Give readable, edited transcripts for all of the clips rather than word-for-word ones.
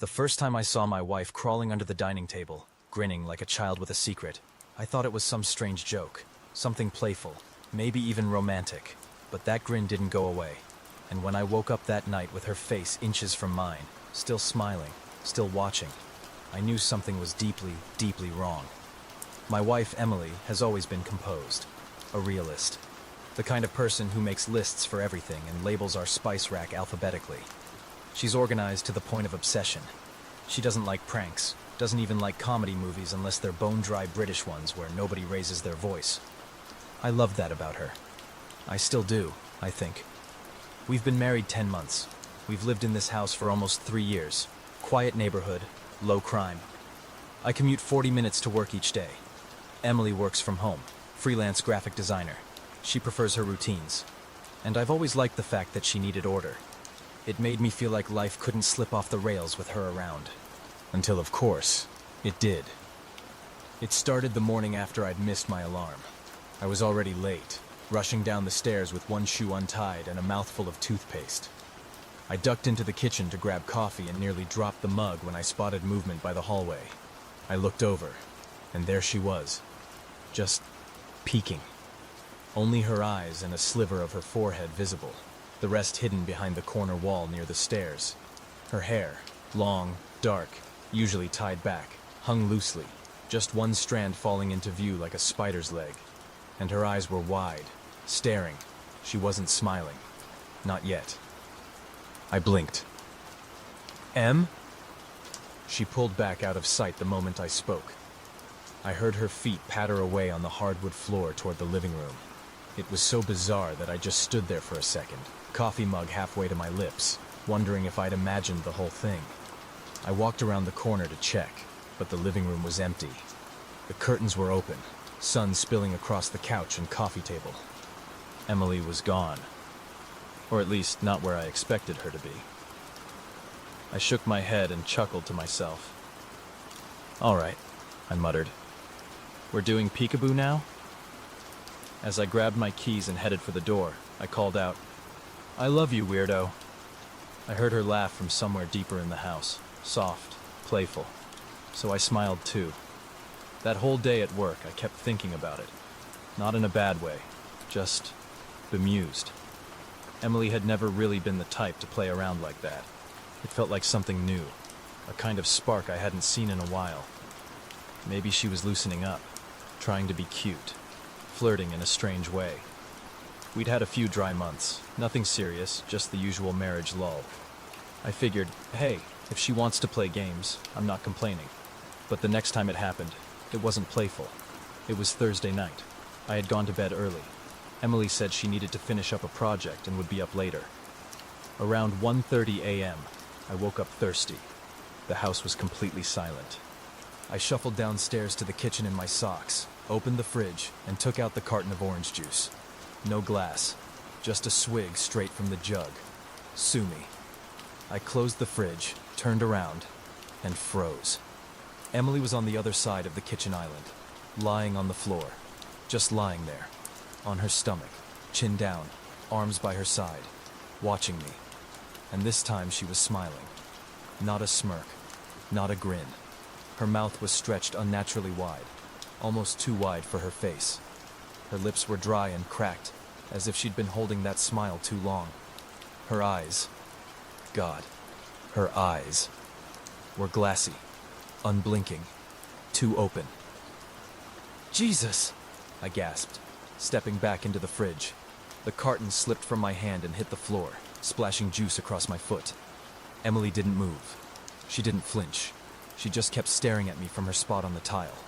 The first time I saw my wife crawling under the dining table, grinning like a child with a secret, I thought it was some strange joke, something playful, maybe even romantic. But that grin didn't go away. And when I woke up that night with her face inches from mine, still smiling, still watching, I knew something was deeply, deeply wrong. My wife, Emily, has always been composed, a realist. The kind of person who makes lists for everything and labels our spice rack alphabetically. She's organized to the point of obsession. She doesn't like pranks, doesn't even like comedy movies unless they're bone-dry British ones where nobody raises their voice. I loved that about her. I still do, I think. We've been married 10 months. We've lived in this house for almost 3 years. Quiet neighborhood, low crime. I commute 40 minutes to work each day. Emily works from home, freelance graphic designer. She prefers her routines. And I've always liked the fact that she needed order. It made me feel like life couldn't slip off the rails with her around. Until, of course, it did. It started the morning after I'd missed my alarm. I was already late, rushing down the stairs with one shoe untied and a mouthful of toothpaste. I ducked into the kitchen to grab coffee and nearly dropped the mug when I spotted movement by the hallway. I looked over, and there she was, just peeking. Only her eyes and a sliver of her forehead visible, the rest hidden behind the corner wall near the stairs. Her hair, long, dark, usually tied back, hung loosely, just one strand falling into view like a spider's leg. And her eyes were wide, staring. She wasn't smiling. Not yet. I blinked. Em? She pulled back out of sight the moment I spoke. I heard her feet patter away on the hardwood floor toward the living room. It was so bizarre that I just stood there for a second, coffee mug halfway to my lips, wondering if I'd imagined the whole thing. I walked around the corner to check, but the living room was empty. The curtains were open, sun spilling across the couch and coffee table. Emily was gone. Or at least not where I expected her to be. I shook my head and chuckled to myself. "All right," I muttered. "We're doing peekaboo now?" As I grabbed my keys and headed for the door, I called out, "I love you, weirdo." I heard her laugh from somewhere deeper in the house, soft, playful. So I smiled too. That whole day at work, I kept thinking about it. Not in a bad way, just bemused. Emily had never really been the type to play around like that. It felt like something new, a kind of spark I hadn't seen in a while. Maybe she was loosening up, trying to be cute, flirting in a strange way. We'd had a few dry months, nothing serious, just the usual marriage lull. I figured, hey, if she wants to play games, I'm not complaining. But the next time it happened, it wasn't playful. It was Thursday night. I had gone to bed early. Emily said she needed to finish up a project and would be up later. Around 1:30 a.m., I woke up thirsty. The house was completely silent. I shuffled downstairs to the kitchen in my socks, opened the fridge, and took out the carton of orange juice. No glass, just a swig straight from the jug. Sue me. I closed the fridge, turned around, and froze. Emily was on the other side of the kitchen island, lying on the floor, just lying there, on her stomach, chin down, arms by her side, watching me. And this time she was smiling. Not a smirk, not a grin. Her mouth was stretched unnaturally wide, almost too wide for her face. Her lips were dry and cracked, as if she'd been holding that smile too long. Her eyes, God, her eyes, were glassy, unblinking, too open. "Jesus!" I gasped, stepping back into the fridge. The carton slipped from my hand and hit the floor, splashing juice across my foot. Emily didn't move. She didn't flinch. She just kept staring at me from her spot on the tile.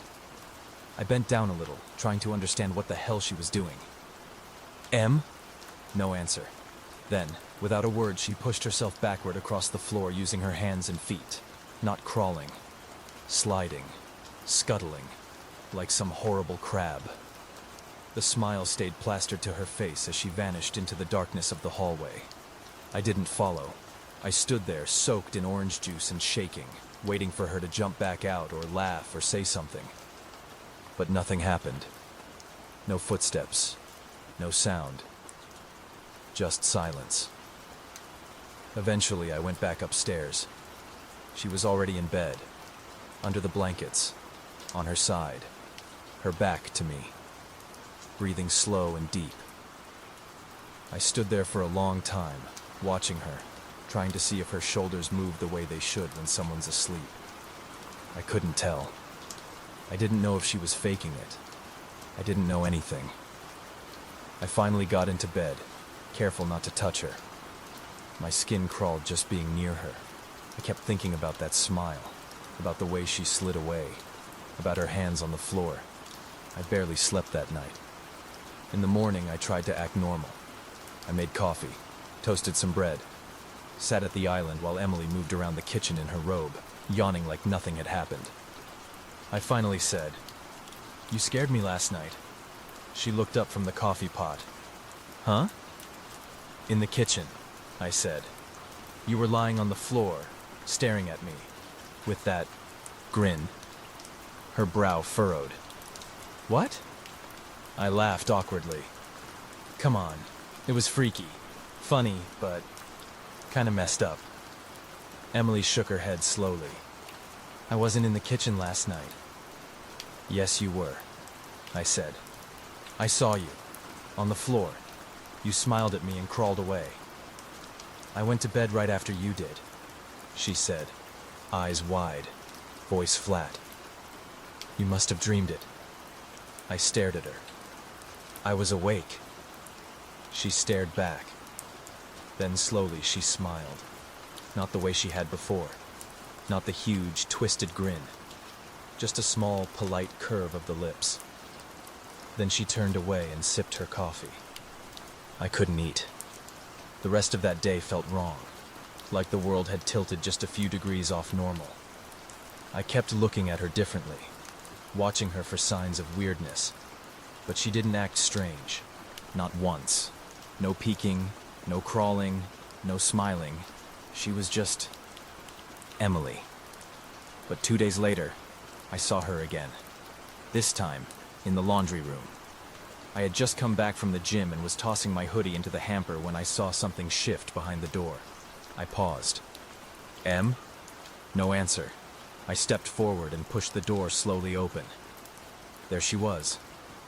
I bent down a little, trying to understand what the hell she was doing. "Em?" No answer. Then, without a word, she pushed herself backward across the floor using her hands and feet. Not crawling. Sliding. Scuttling. Like some horrible crab. The smile stayed plastered to her face as she vanished into the darkness of the hallway. I didn't follow. I stood there, soaked in orange juice and shaking, waiting for her to jump back out or laugh or say something. But nothing happened. No footsteps. No sound. Just silence. Eventually, I went back upstairs. She was already in bed, under the blankets, on her side, her back to me, breathing slow and deep. I stood there for a long time, watching her, trying to see if her shoulders moved the way they should when someone's asleep. I couldn't tell. I didn't know if she was faking it. I didn't know anything. I finally got into bed, careful not to touch her. My skin crawled just being near her. I kept thinking about that smile, about the way she slid away, about her hands on the floor. I barely slept that night. In the morning, I tried to act normal. I made coffee, toasted some bread, sat at the island while Emily moved around the kitchen in her robe, yawning like nothing had happened. I finally said, "You scared me last night." She looked up from the coffee pot. "Huh?" "In the kitchen," I said. "You were lying on the floor, staring at me, with that grin." Her brow furrowed. "What?" I laughed awkwardly. "Come on, it was freaky, funny, but kinda messed up." Emily shook her head slowly. "I wasn't in the kitchen last night." "Yes, you were," I said. "I saw you, on the floor. You smiled at me and crawled away." "I went to bed right after you did," she said, eyes wide, voice flat. "You must have dreamed it." I stared at her. "I was awake." She stared back. Then slowly she smiled. Not the way she had before. Not the huge, twisted grin. Just a small, polite curve of the lips. Then she turned away and sipped her coffee. I couldn't eat. The rest of that day felt wrong, like the world had tilted just a few degrees off normal. I kept looking at her differently, watching her for signs of weirdness. But she didn't act strange. Not once. No peeking, no crawling, no smiling. She was just Emily. But 2 days later, I saw her again. This time, in the laundry room. I had just come back from the gym and was tossing my hoodie into the hamper when I saw something shift behind the door. I paused. "Em?" No answer. I stepped forward and pushed the door slowly open. There she was,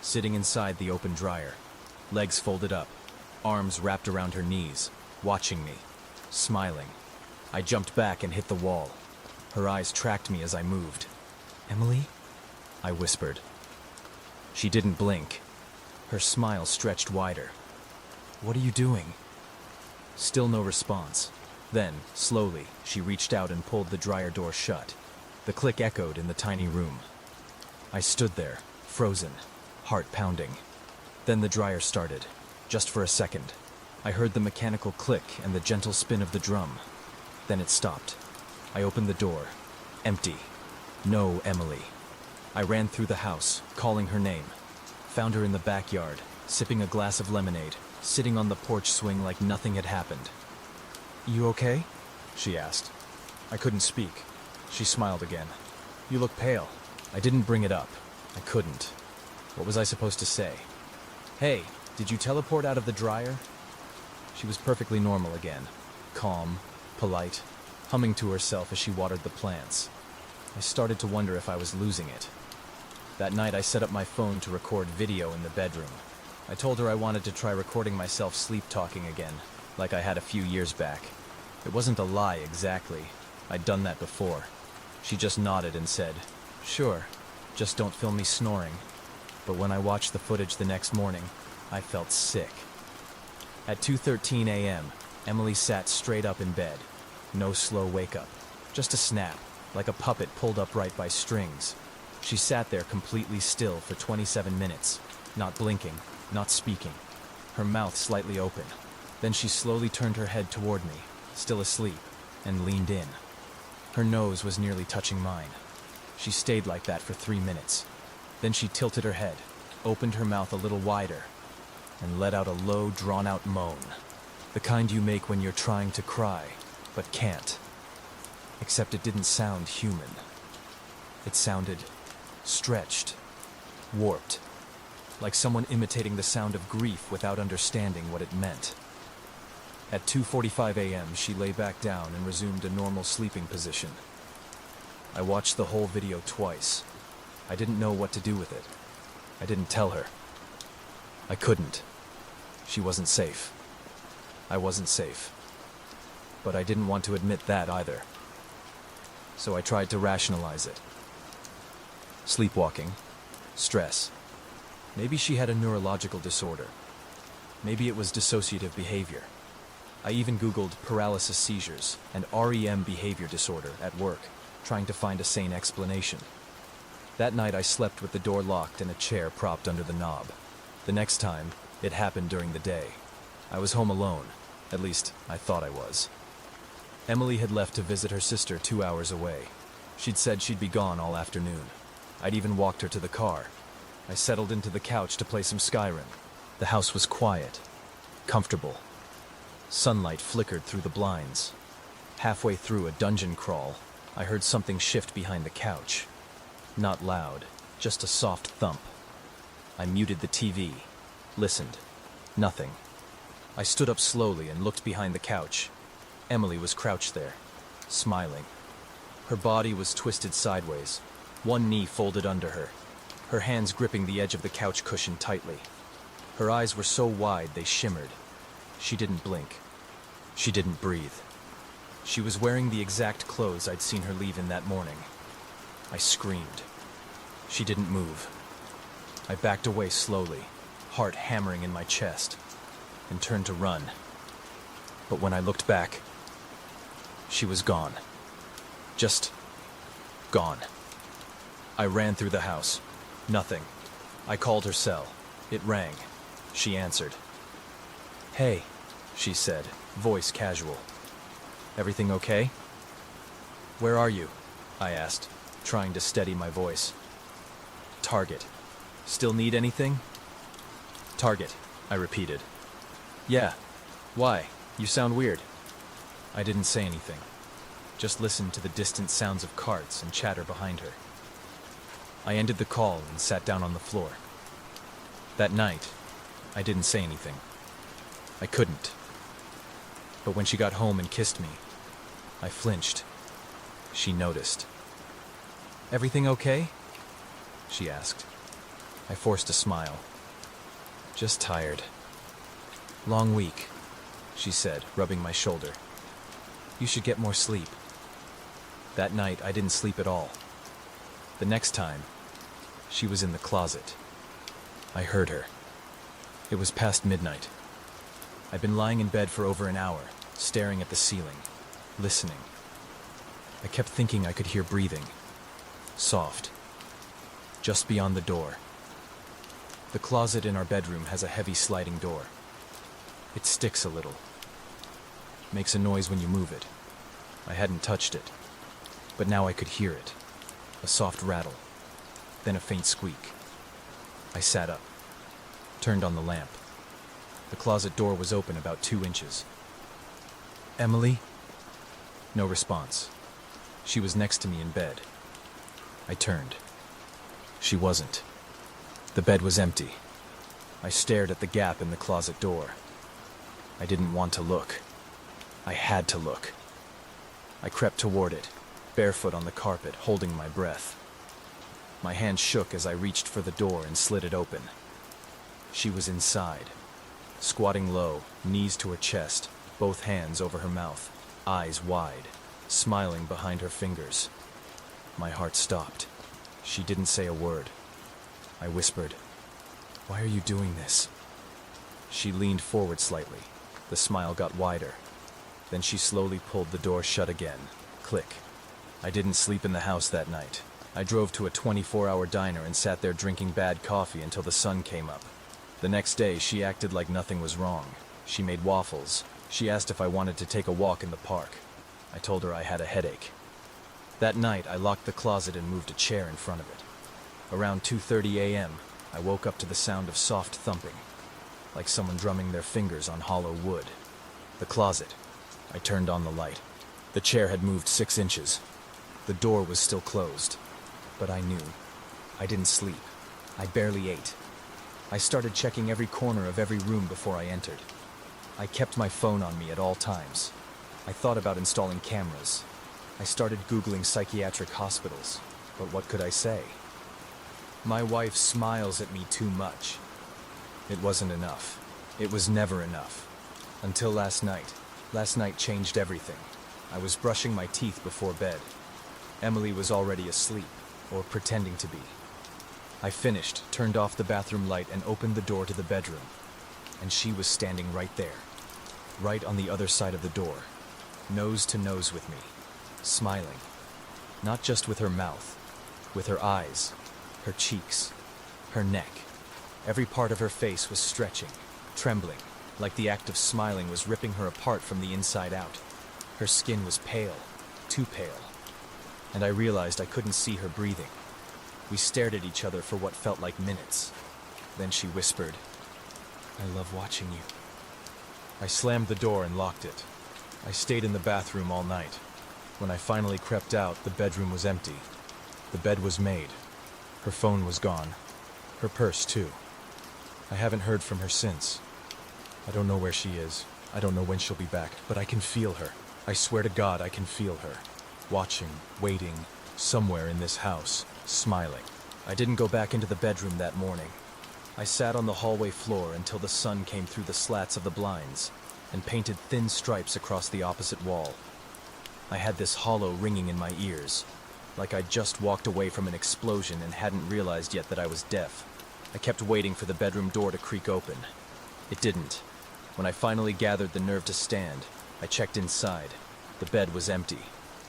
sitting inside the open dryer, legs folded up, arms wrapped around her knees, watching me, smiling. I jumped back and hit the wall. Her eyes tracked me as I moved. "Emily?" I whispered. She didn't blink. Her smile stretched wider. "What are you doing?" Still no response. Then, slowly, she reached out and pulled the dryer door shut. The click echoed in the tiny room. I stood there, frozen, heart pounding. Then the dryer started, just for a second. I heard the mechanical click and the gentle spin of the drum. Then it stopped. I opened the door. Empty. No Emily. I ran through the house, calling her name. Found her in the backyard, sipping a glass of lemonade, sitting on the porch swing like nothing had happened. "You okay?" she asked. I couldn't speak. She smiled again. "You look pale." I didn't bring it up. I couldn't. What was I supposed to say? "Hey, did you teleport out of the dryer?" She was perfectly normal again. Calm, polite, humming to herself as she watered the plants. I started to wonder if I was losing it. That night I set up my phone to record video in the bedroom. I told her I wanted to try recording myself sleep-talking again, like I had a few years back. It wasn't a lie exactly. I'd done that before. She just nodded and said, "Sure, just don't film me snoring." But when I watched the footage the next morning, I felt sick. At 2:13 a.m., Emily sat straight up in bed. No slow wake-up. Just a snap, like a puppet pulled upright by strings. She sat there completely still for 27 minutes, not blinking, not speaking, her mouth slightly open. Then she slowly turned her head toward me, still asleep, and leaned in. Her nose was nearly touching mine. She stayed like that for 3 minutes. Then she tilted her head, opened her mouth a little wider, and let out a low, drawn-out moan. The kind you make when you're trying to cry, but can't. Except it didn't sound human. It sounded stretched, warped, like someone imitating the sound of grief without understanding what it meant. At 2:45 a.m., she lay back down and resumed a normal sleeping position. I watched the whole video twice. I didn't know what to do with it. I didn't tell her. I couldn't. She wasn't safe. I wasn't safe. But I didn't want to admit that either. So I tried to rationalize it. Sleepwalking. Stress. Maybe she had a neurological disorder. Maybe it was dissociative behavior. I even Googled paralysis seizures and REM behavior disorder at work, trying to find a sane explanation. That night I slept with the door locked and a chair propped under the knob. The next time, it happened during the day. I was home alone. At least, I thought I was. Emily had left to visit her sister 2 hours away. She'd said she'd be gone all afternoon. I'd even walked her to the car. I settled into the couch to play some Skyrim. The house was quiet, comfortable. Sunlight flickered through the blinds. Halfway through a dungeon crawl, I heard something shift behind the couch. Not loud, just a soft thump. I muted the TV, listened. Nothing. I stood up slowly and looked behind the couch. Emily was crouched there, smiling. Her body was twisted sideways, one knee folded under her, her hands gripping the edge of the couch cushion tightly. Her eyes were so wide they shimmered. She didn't blink. She didn't breathe. She was wearing the exact clothes I'd seen her leave in that morning. I screamed. She didn't move. I backed away slowly, heart hammering in my chest, and turned to run. But when I looked back, she was gone. Just gone. I ran through the house. Nothing. I called her cell. It rang. She answered. "Hey," she said, voice casual. "Everything okay?" "Where are you?" I asked, trying to steady my voice. "Target. Still need anything?" "Target," I repeated. "Yeah. Why? You sound weird." I didn't say anything. Just listened to the distant sounds of carts and chatter behind her. I ended the call and sat down on the floor. That night, I didn't say anything. I couldn't. But when she got home and kissed me, I flinched. She noticed. "Everything okay?" she asked. I forced a smile. "Just tired." "Long week," she said, rubbing my shoulder. "You should get more sleep." That night, I didn't sleep at all. The next time, she was in the closet. I heard her. It was past midnight. I'd been lying in bed for over an hour, staring at the ceiling, listening. I kept thinking I could hear breathing. Soft. Just beyond the door. The closet in our bedroom has a heavy sliding door. It sticks a little. Makes a noise when you move it. I hadn't touched it, but now I could hear it. A soft rattle, then a faint squeak. I sat up, turned on the lamp. The closet door was open about 2 inches. "Emily?" No response. She was next to me in bed. I turned. She wasn't. The bed was empty. I stared at the gap in the closet door. I didn't want to look. I had to look. I crept toward it, barefoot on the carpet, holding my breath. My hand shook as I reached for the door and slid it open. She was inside, squatting low, knees to her chest, both hands over her mouth, eyes wide, smiling behind her fingers. My heart stopped. She didn't say a word. I whispered, "Why are you doing this?" She leaned forward slightly. The smile got wider. Then she slowly pulled the door shut again. Click. I didn't sleep in the house that night. I drove to a 24-hour diner and sat there drinking bad coffee until the sun came up. The next day, she acted like nothing was wrong. She made waffles. She asked if I wanted to take a walk in the park. I told her I had a headache. That night, I locked the closet and moved a chair in front of it. Around 2:30 a.m., I woke up to the sound of soft thumping, like someone drumming their fingers on hollow wood. The closet. I turned on the light. The chair had moved 6 inches. The door was still closed. But I knew. I didn't sleep. I barely ate. I started checking every corner of every room before I entered. I kept my phone on me at all times. I thought about installing cameras. I started Googling psychiatric hospitals, but what could I say? My wife smiles at me too much. It wasn't enough. It was never enough. Until last night. Last night changed everything. I was brushing my teeth before bed. Emily was already asleep, or pretending to be. I finished, turned off the bathroom light, and opened the door to the bedroom. And she was standing right there, right on the other side of the door, nose to nose with me, smiling. Not just with her mouth, with her eyes, her cheeks, her neck. Every part of her face was stretching, trembling, like the act of smiling was ripping her apart from the inside out. Her skin was pale, too pale, and I realized I couldn't see her breathing. We stared at each other for what felt like minutes. Then she whispered, "I love watching you." I slammed the door and locked it. I stayed in the bathroom all night. When I finally crept out, the bedroom was empty. The bed was made. Her phone was gone. Her purse, too. I haven't heard from her since. I don't know where she is. I don't know when she'll be back, but I can feel her. I swear to God, I can feel her. Watching, waiting, somewhere in this house, smiling. I didn't go back into the bedroom that morning. I sat on the hallway floor until the sun came through the slats of the blinds and painted thin stripes across the opposite wall. I had this hollow ringing in my ears, like I'd just walked away from an explosion and hadn't realized yet that I was deaf. I kept waiting for the bedroom door to creak open. It didn't. When I finally gathered the nerve to stand, I checked inside. The bed was empty.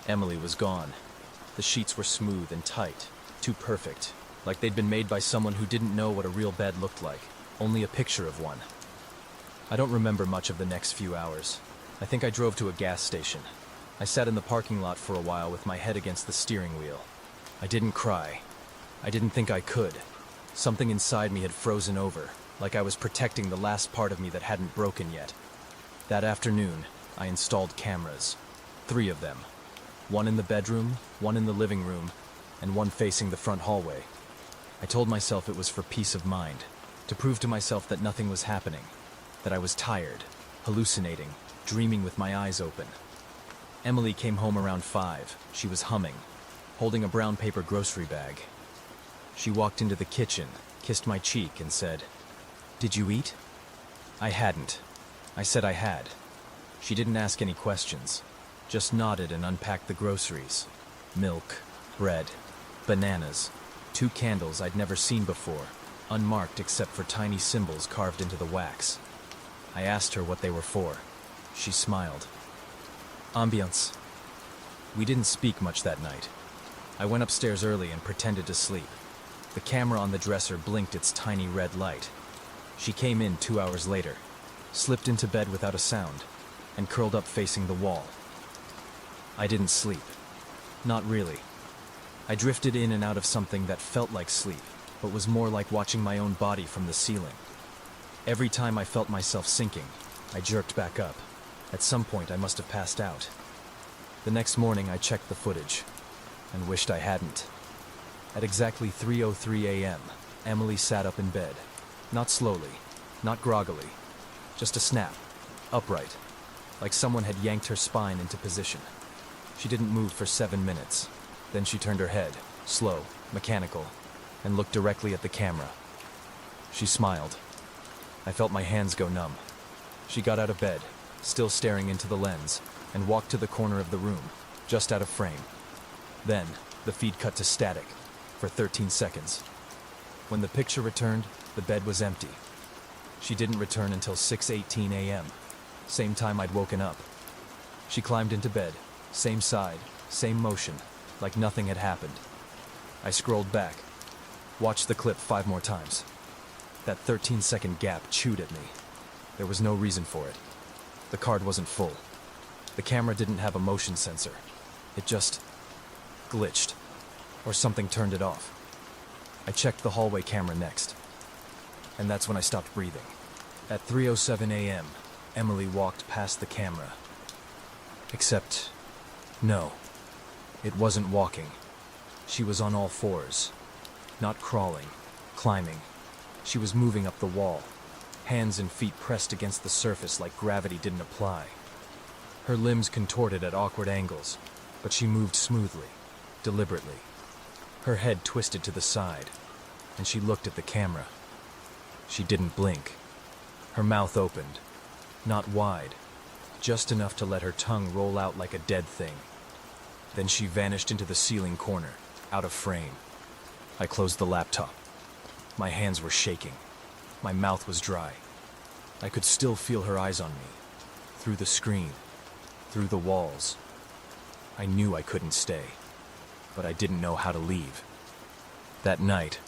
Emily was gone. The sheets were smooth and tight, too perfect, like they'd been made by someone who didn't know what a real bed looked like, only a picture of one. I don't remember much of the next few hours. I think I drove to a gas station. I sat in the parking lot for a while with my head against the steering wheel. I didn't cry. I didn't think I could. Something inside me had frozen over, like I was protecting the last part of me that hadn't broken yet. That afternoon, I installed cameras. 3 of them. One in the bedroom, one in the living room, and one facing the front hallway. I told myself it was for peace of mind, to prove to myself that nothing was happening, that I was tired, hallucinating, dreaming with my eyes open. Emily came home around 5. She was humming, holding a brown paper grocery bag. She walked into the kitchen, kissed my cheek, and said, "Did you eat?" I hadn't. I said I had. She didn't ask any questions, just nodded and unpacked the groceries. Milk, bread, bananas, 2 candles I'd never seen before, unmarked except for tiny symbols carved into the wax. I asked her what they were for. She smiled. Ambiance. We didn't speak much that night. I went upstairs early and pretended to sleep. The camera on the dresser blinked its tiny red light. She came in 2 hours later, slipped into bed without a sound, and curled up facing the wall. I didn't sleep. Not really. I drifted in and out of something that felt like sleep, but was more like watching my own body from the ceiling. Every time I felt myself sinking, I jerked back up. At some point, I must have passed out. The next morning, I checked the footage, and wished I hadn't. At exactly 3:03 a.m., Emily sat up in bed. Not slowly, not groggily, just a snap, upright, like someone had yanked her spine into position. She didn't move for 7 minutes. Then she turned her head, slow, mechanical, and looked directly at the camera. She smiled. I felt my hands go numb. She got out of bed, still staring into the lens, and walked to the corner of the room, just out of frame. Then, the feed cut to static, for 13 seconds. When the picture returned, the bed was empty. She didn't return until 6:18 a.m., same time I'd woken up. She climbed into bed, same side, same motion, like nothing had happened. I scrolled back, watched the clip 5 more times. That 13-second gap chewed at me. There was no reason for it. The card wasn't full. The camera didn't have a motion sensor. It just glitched, or something turned it off. I checked the hallway camera next, and that's when I stopped breathing. At 3:07 a.m., Emily walked past the camera. Except, no, it wasn't walking. She was on all 4s, not crawling, climbing. She was moving up the wall, hands and feet pressed against the surface like gravity didn't apply. Her limbs contorted at awkward angles, but she moved smoothly, deliberately. Her head twisted to the side, and she looked at the camera. She didn't blink. Her mouth opened, not wide, just enough to let her tongue roll out like a dead thing. Then she vanished into the ceiling corner, out of frame. I closed the laptop. My hands were shaking. My mouth was dry. I could still feel her eyes on me, through the screen, through the walls. I knew I couldn't stay, but I didn't know how to leave. That night,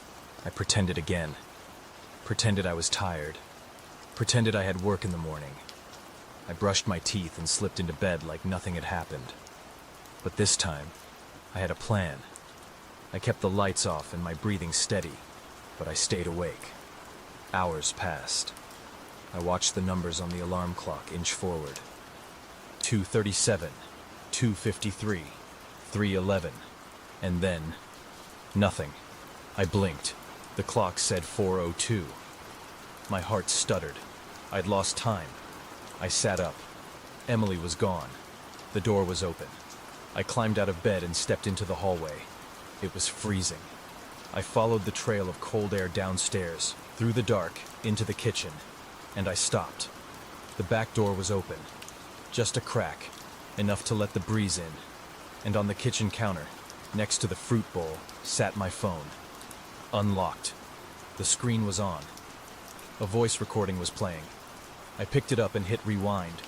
I pretended again. Pretended I was tired. Pretended I had work in the morning. I brushed my teeth and slipped into bed like nothing had happened. But this time, I had a plan. I kept the lights off and my breathing steady, but I stayed awake. Hours passed. I watched the numbers on the alarm clock inch forward. 2:37, 2:53, 3:11, and then nothing. I blinked. The clock said 4:02. My heart stuttered. I'd lost time. I sat up. Emily was gone. The door was open. I climbed out of bed and stepped into the hallway. It was freezing. I followed the trail of cold air downstairs, through the dark, into the kitchen, and I stopped. The back door was open. Just a crack, enough to let the breeze in. And on the kitchen counter, next to the fruit bowl, sat my phone. Unlocked. The screen was on. A voice recording was playing. I picked it up and hit rewind.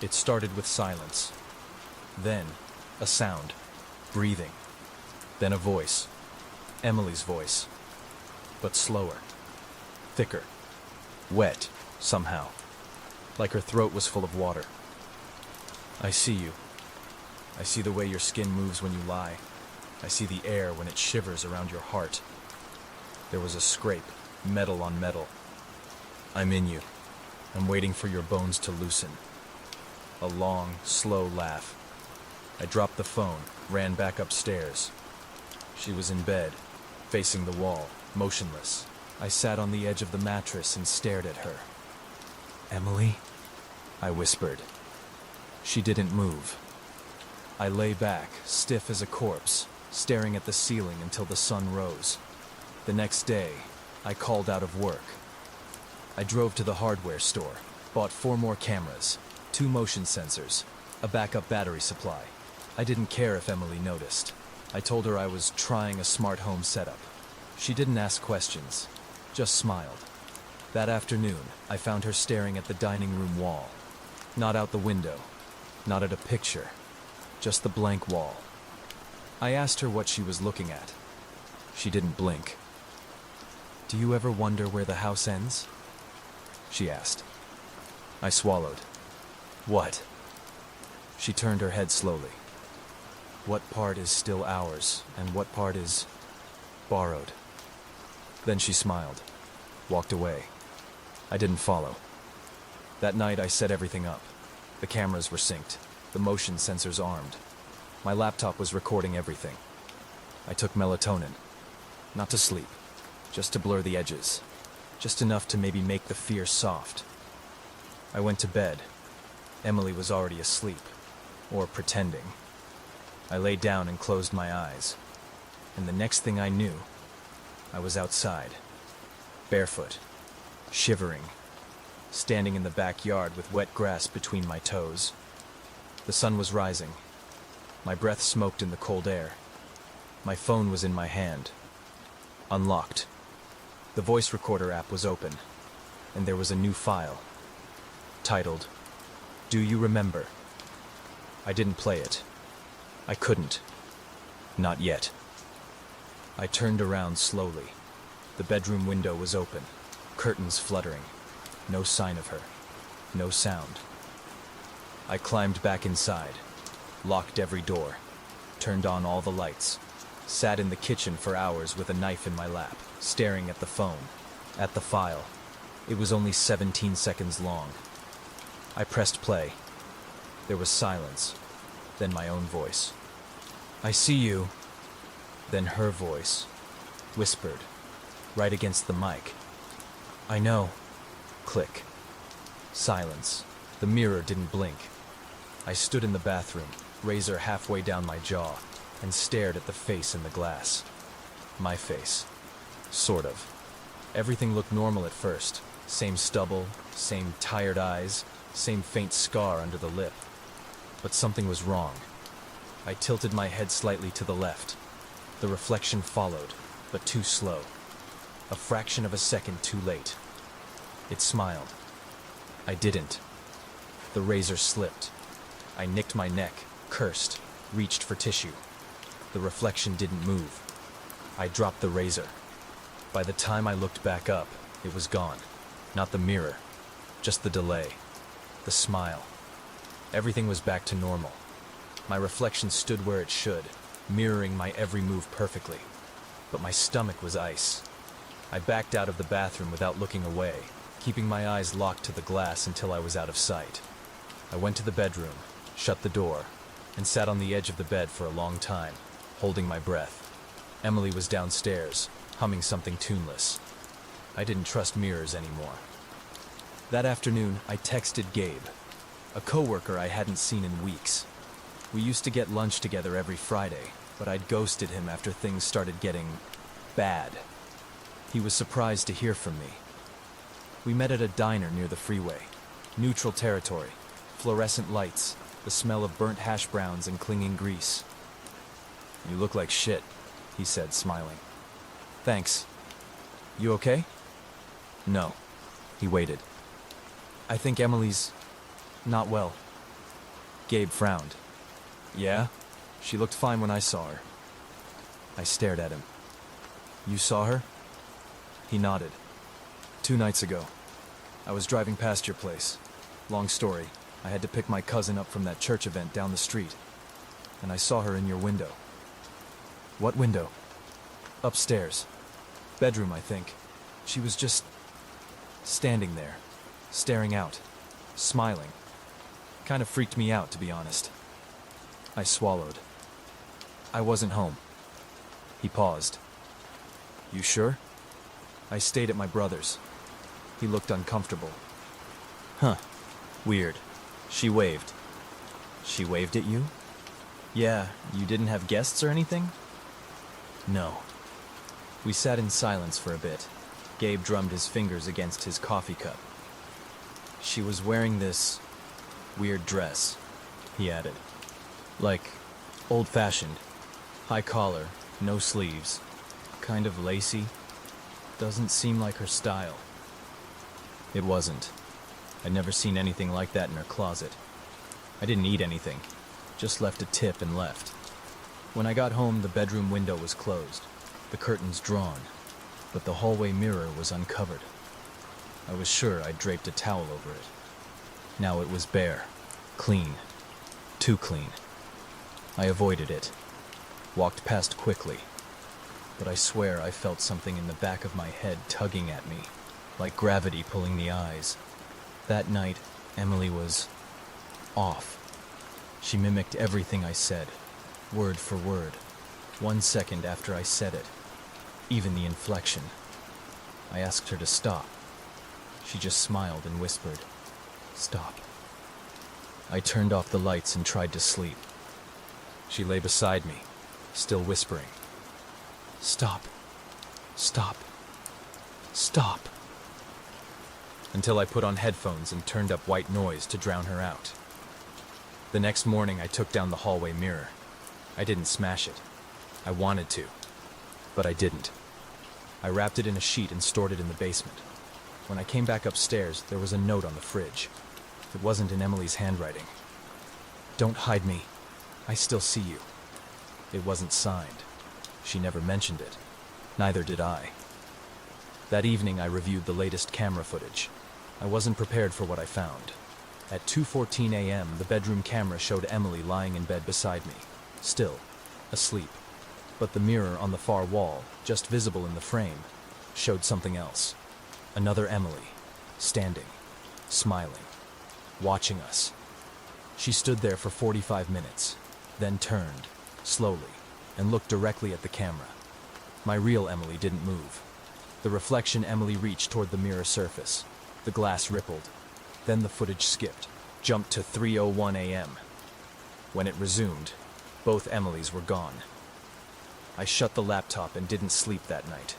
It started with silence. Then, a sound. Breathing. Then a voice. Emily's voice. But slower. Thicker. Wet, somehow. Like her throat was full of water. I see you. I see the way your skin moves when you lie. I see the air when it shivers around your heart. There was a scrape, metal on metal. I'm in you. I'm waiting for your bones to loosen. A long, slow laugh. I dropped the phone, ran back upstairs. She was in bed, facing the wall, motionless. I sat on the edge of the mattress and stared at her. "Emily?" I whispered. She didn't move. I lay back, stiff as a corpse, staring at the ceiling until the sun rose. The next day, I called out of work. I drove to the hardware store, bought 4 more cameras, 2 motion sensors, a backup battery supply. I didn't care if Emily noticed. I told her I was trying a smart home setup. She didn't ask questions, just smiled. That afternoon, I found her staring at the dining room wall. Not out the window, not at a picture, just the blank wall. I asked her what she was looking at. She didn't blink. "Do you ever wonder where the house ends?" she asked. I swallowed. "What?" She turned her head slowly. "What part is still ours, and what part is borrowed?" Then she smiled, walked away. I didn't follow. That night I set everything up. The cameras were synced, the motion sensors armed. My laptop was recording everything. I took melatonin. Not to sleep, just to blur the edges. Just enough to maybe make the fear soft. I went to bed. Emily was already asleep, or pretending. I lay down and closed my eyes. And the next thing I knew, I was outside, barefoot, shivering, standing in the backyard with wet grass between my toes. The sun was rising. My breath smoked in the cold air. My phone was in my hand. Unlocked. The voice recorder app was open, and there was a new file, titled, "Do You Remember?" I didn't play it. I couldn't. Not yet. I turned around slowly. The bedroom window was open, curtains fluttering. No sign of her. No sound. I climbed back inside, locked every door, turned on all the lights, sat in the kitchen for hours with a knife in my lap, staring at the phone, at the file. It was only 17 seconds long. I pressed play. There was silence, then my own voice. "I see you." Then her voice, whispered, right against the mic. "I know." Click. Silence. The mirror didn't blink. I stood in the bathroom, razor halfway down my jaw, and stared at the face in the glass. My face. Sort of. Everything looked normal at first. Same stubble, same tired eyes, same faint scar under the lip. But something was wrong. I tilted my head slightly to the left. The reflection followed, but too slow. A fraction of a second too late. It smiled. I didn't. The razor slipped. I nicked my neck, cursed, reached for tissue. The reflection didn't move. I dropped the razor. By the time I looked back up, it was gone. Not the mirror, just the delay. The smile. Everything was back to normal. My reflection stood where it should, mirroring my every move perfectly. But my stomach was ice. I backed out of the bathroom without looking away, keeping my eyes locked to the glass until I was out of sight. I went to the bedroom, shut the door, and sat on the edge of the bed for a long time, holding my breath. Emily was downstairs, humming something tuneless. I didn't trust mirrors anymore. That afternoon, I texted Gabe, a coworker I hadn't seen in weeks. We used to get lunch together every Friday, but I'd ghosted him after things started getting bad. He was surprised to hear from me. We met at a diner near the freeway. Neutral territory, fluorescent lights, the smell of burnt hash browns and clinging grease. "You look like shit," he said, smiling. "Thanks. You okay?" "No." He waited. "I think Emily's not well." Gabe frowned. "Yeah? She looked fine when I saw her." I stared at him. "You saw her?" He nodded. "2 nights ago. I was driving past your place. Long story. I had to pick my cousin up from that church event down the street. And I saw her in your window." "What window?" "Upstairs. Bedroom, I think. She was just standing there, staring out, smiling. Kind of freaked me out, to be honest." I swallowed. "I wasn't home." He paused. "You sure?" "I stayed at my brother's." He looked uncomfortable. "Huh. Weird." She waved. "She waved at you?" "Yeah, you didn't have guests or anything?" "No." We sat in silence for a bit. Gabe drummed his fingers against his coffee cup. "She was wearing this weird dress," he added. "Like old-fashioned. High collar, no sleeves. Kind of lacy. Doesn't seem like her style." It wasn't. I'd never seen anything like that in her closet. I didn't eat anything, just left a tip and left. When I got home, the bedroom window was closed, the curtains drawn, but the hallway mirror was uncovered. I was sure I'd draped a towel over it. Now it was bare, clean, too clean. I avoided it, walked past quickly, but I swear I felt something in the back of my head tugging at me, like gravity pulling the eyes. That night, Emily was off. She mimicked everything I said, word for word, 1 second after I said it, even the inflection. I asked her to stop. She just smiled and whispered, "Stop." I turned off the lights and tried to sleep. She lay beside me, still whispering, "Stop, stop, stop," until I put on headphones and turned up white noise to drown her out. The next morning, I took down the hallway mirror. I didn't smash it. I wanted to, but I didn't. I wrapped it in a sheet and stored it in the basement. When I came back upstairs, there was a note on the fridge. It wasn't in Emily's handwriting. "Don't hide me. I still see you." It wasn't signed. She never mentioned it. Neither did I. That evening, I reviewed the latest camera footage. I wasn't prepared for what I found. At 2:14 a.m., the bedroom camera showed Emily lying in bed beside me, still, asleep. But the mirror on the far wall, just visible in the frame, showed something else. Another Emily, standing, smiling, watching us. She stood there for 45 minutes, then turned, slowly, and looked directly at the camera. My real Emily didn't move. The reflection Emily reached toward the mirror surface. The glass rippled. Then the footage skipped, jumped to 3:01 a.m. When it resumed, both Emilys were gone. I shut the laptop and didn't sleep that night.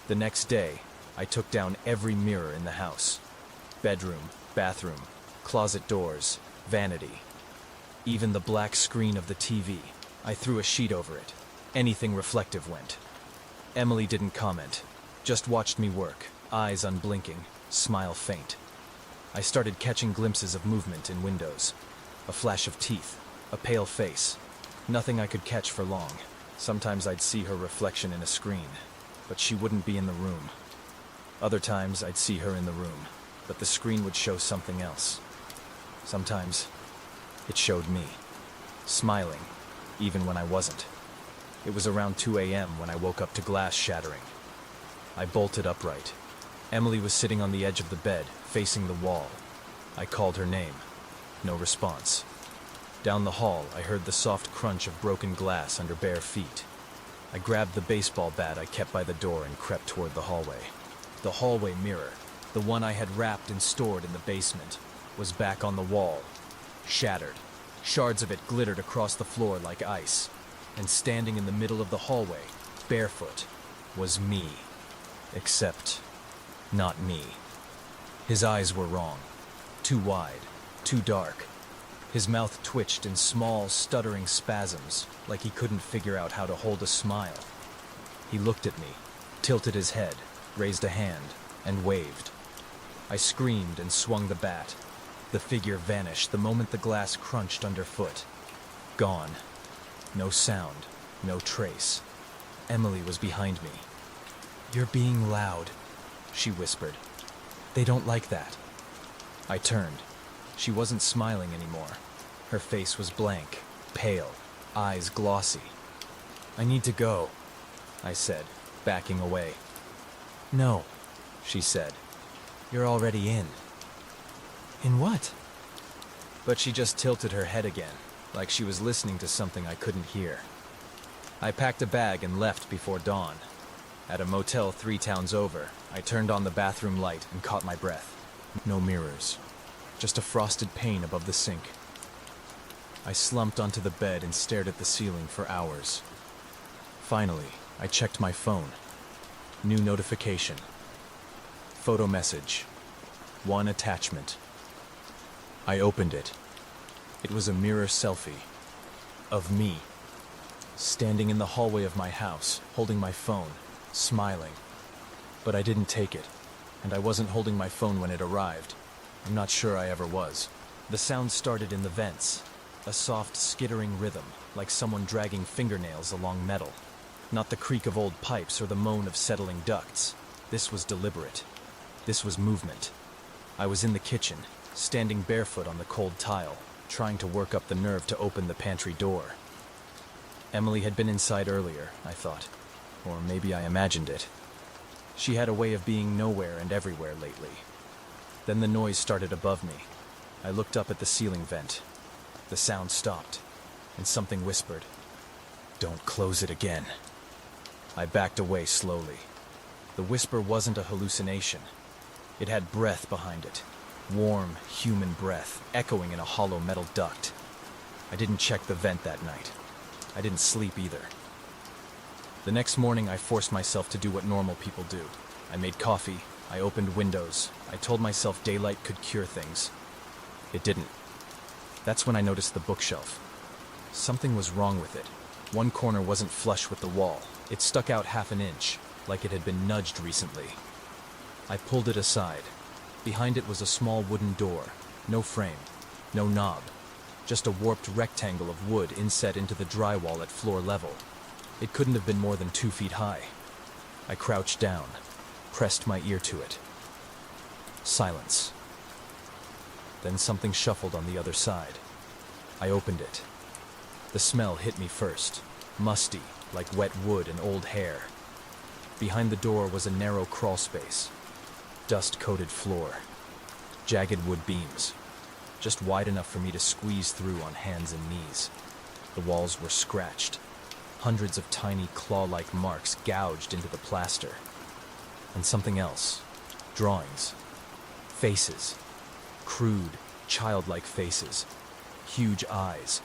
The next day, I took down every mirror in the house. Bedroom, bathroom, closet doors, vanity. Even the black screen of the TV. I threw a sheet over it. Anything reflective went. Emily didn't comment, just watched me work, eyes unblinking, smile faint. I started catching glimpses of movement in windows. A flash of teeth, a pale face. Nothing I could catch for long. Sometimes I'd see her reflection in a screen, but she wouldn't be in the room. Other times I'd see her in the room, but the screen would show something else. Sometimes it showed me, smiling, even when I wasn't. It was around 2 a.m. when I woke up to glass shattering. I bolted upright. Emily was sitting on the edge of the bed, facing the wall. I called her name. No response. Down the hall, I heard the soft crunch of broken glass under bare feet. I grabbed the baseball bat I kept by the door and crept toward the hallway. The hallway mirror, the one I had wrapped and stored in the basement, was back on the wall, shattered. Shards of it glittered across the floor like ice. And standing in the middle of the hallway, barefoot, was me. Except, not me. His eyes were wrong. Too wide, too dark. His mouth twitched in small, stuttering spasms, like he couldn't figure out how to hold a smile. He looked at me, tilted his head, raised a hand, and waved. I screamed and swung the bat. The figure vanished the moment the glass crunched underfoot. Gone. No sound, no trace. Emily was behind me. "You're being loud," she whispered. "They don't like that." I turned. She wasn't smiling anymore. Her face was blank, pale, eyes glossy. "I need to go," I said, backing away. "No," she said. "You're already in." "In what?" But she just tilted her head again, like she was listening to something I couldn't hear. I packed a bag and left before dawn. At a motel 3 towns over, I turned on the bathroom light and caught my breath. No mirrors. Just a frosted pane above the sink. I slumped onto the bed and stared at the ceiling for hours. Finally, I checked my phone. New notification. Photo message. 1 attachment. I opened it. It was a mirror selfie. Of me. Standing in the hallway of my house, holding my phone, smiling. But I didn't take it, and I wasn't holding my phone when it arrived. I'm not sure I ever was. The sound started in the vents. A soft, skittering rhythm, like someone dragging fingernails along metal. Not the creak of old pipes or the moan of settling ducts. This was deliberate. This was movement. I was in the kitchen, standing barefoot on the cold tile, trying to work up the nerve to open the pantry door. Emily had been inside earlier, I thought. Or maybe I imagined it. She had a way of being nowhere and everywhere lately. Then the noise started above me. I looked up at the ceiling vent. The sound stopped, and something whispered, "Don't close it again." I backed away slowly. The whisper wasn't a hallucination. It had breath behind it. Warm, human breath, echoing in a hollow metal duct. I didn't check the vent that night. I didn't sleep either. The next morning, I forced myself to do what normal people do. I made coffee. I opened windows. I told myself daylight could cure things. It didn't. That's when I noticed the bookshelf. Something was wrong with it. One corner wasn't flush with the wall. It stuck out half an inch, like it had been nudged recently. I pulled it aside. Behind it was a small wooden door. No frame. No knob. Just a warped rectangle of wood inset into the drywall at floor level. It couldn't have been more than 2 feet high. I crouched down, pressed my ear to it. Silence. Then something shuffled on the other side. I opened it. The smell hit me first, musty, like wet wood and old hair. Behind the door was a narrow crawl space. Dust-coated floor. Jagged wood beams. Just wide enough for me to squeeze through on hands and knees. The walls were scratched. Hundreds of tiny claw-like marks gouged into the plaster. And something else. Drawings. Faces. Crude, childlike faces. Huge eyes.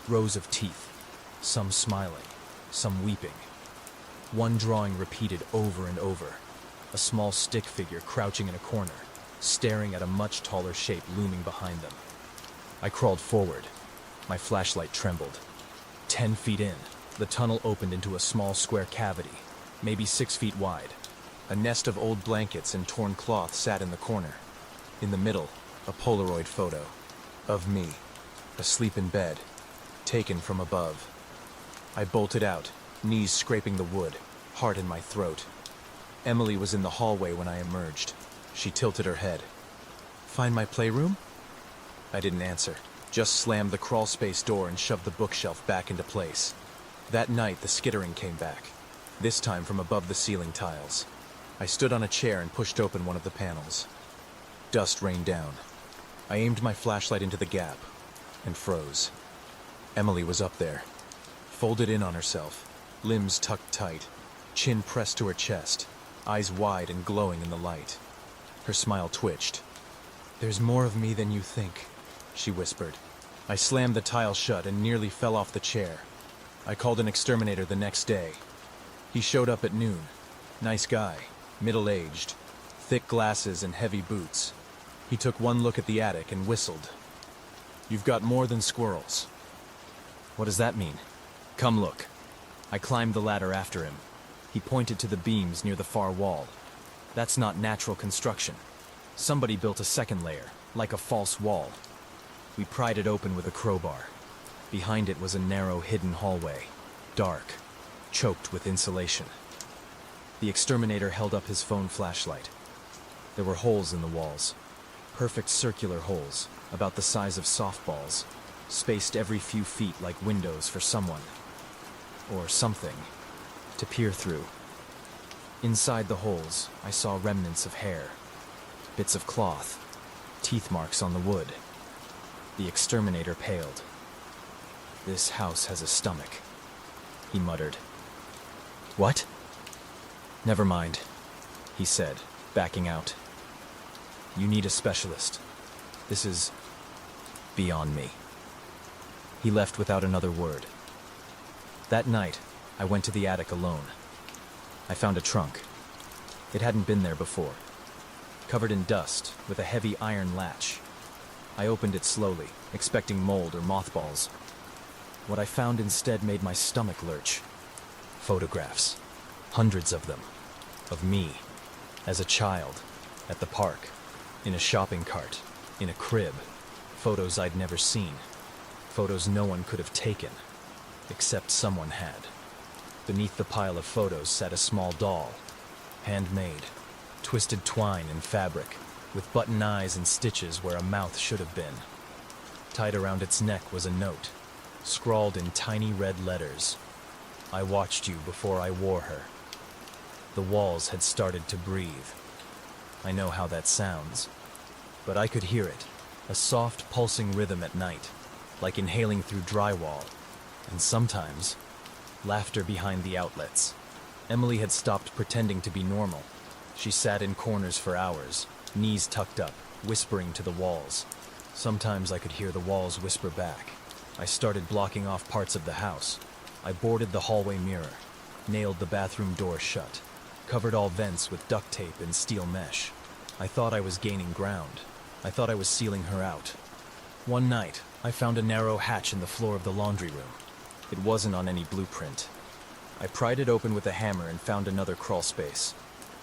Rows of teeth, some smiling, some weeping. One drawing repeated over and over. A small stick figure crouching in a corner, staring at a much taller shape looming behind them. I crawled forward. My flashlight trembled. 10 feet in, the tunnel opened into a small square cavity, maybe 6 feet wide. A nest of old blankets and torn cloth sat in the corner. In the middle, a Polaroid photo of me, asleep in bed, taken from above. I bolted out, knees scraping the wood, heart in my throat. Emily was in the hallway when I emerged. She tilted her head. "Find my playroom?" I didn't answer, just slammed the crawl space door and shoved the bookshelf back into place. That night, the skittering came back, this time from above the ceiling tiles. I stood on a chair and pushed open one of the panels. Dust rained down. I aimed my flashlight into the gap and froze. Emily was up there, folded in on herself, limbs tucked tight, chin pressed to her chest, eyes wide and glowing in the light. Her smile twitched. "There's more of me than you think," she whispered. I slammed the tile shut and nearly fell off the chair. I called an exterminator the next day. He showed up at noon. Nice guy, middle-aged, thick glasses and heavy boots. He took one look at the attic and whistled. "You've got more than squirrels." "What does that mean?" "Come look." I climbed the ladder after him. He pointed to the beams near the far wall. "That's not natural construction. Somebody built a second layer, like a false wall." We pried it open with a crowbar. Behind it was a narrow, hidden hallway, dark, choked with insulation. The exterminator held up his phone flashlight. There were holes in the walls, perfect circular holes, about the size of softballs, spaced every few feet like windows for someone, or something, to peer through. Inside the holes, I saw remnants of hair, bits of cloth, teeth marks on the wood. The exterminator paled. "This house has a stomach," he muttered. "What?" "Never mind," he said, backing out. "You need a specialist. This is beyond me." He left without another word. That night, I went to the attic alone. I found a trunk. It hadn't been there before. Covered in dust, with a heavy iron latch. I opened it slowly, expecting mold or mothballs. What I found instead made my stomach lurch. Photographs. Hundreds of them. Of me. As a child. At the park. In a shopping cart. In a crib. Photos I'd never seen. Photos no one could have taken. Except someone had. Beneath the pile of photos sat a small doll. Handmade. Twisted twine and fabric, with button eyes and stitches where a mouth should have been. Tied around its neck was a note, scrawled in tiny red letters. "I watched you before I wore her." The walls had started to breathe. I know how that sounds, but I could hear it, a soft pulsing rhythm at night, like inhaling through drywall, and sometimes, laughter behind the outlets. Emily had stopped pretending to be normal. She sat in corners for hours, knees tucked up, whispering to the walls. Sometimes I could hear the walls whisper back. I started blocking off parts of the house. I boarded the hallway mirror, nailed the bathroom door shut, covered all vents with duct tape and steel mesh. I thought I was gaining ground. I thought I was sealing her out. One night, I found a narrow hatch in the floor of the laundry room. It wasn't on any blueprint. I pried it open with a hammer and found another crawl space,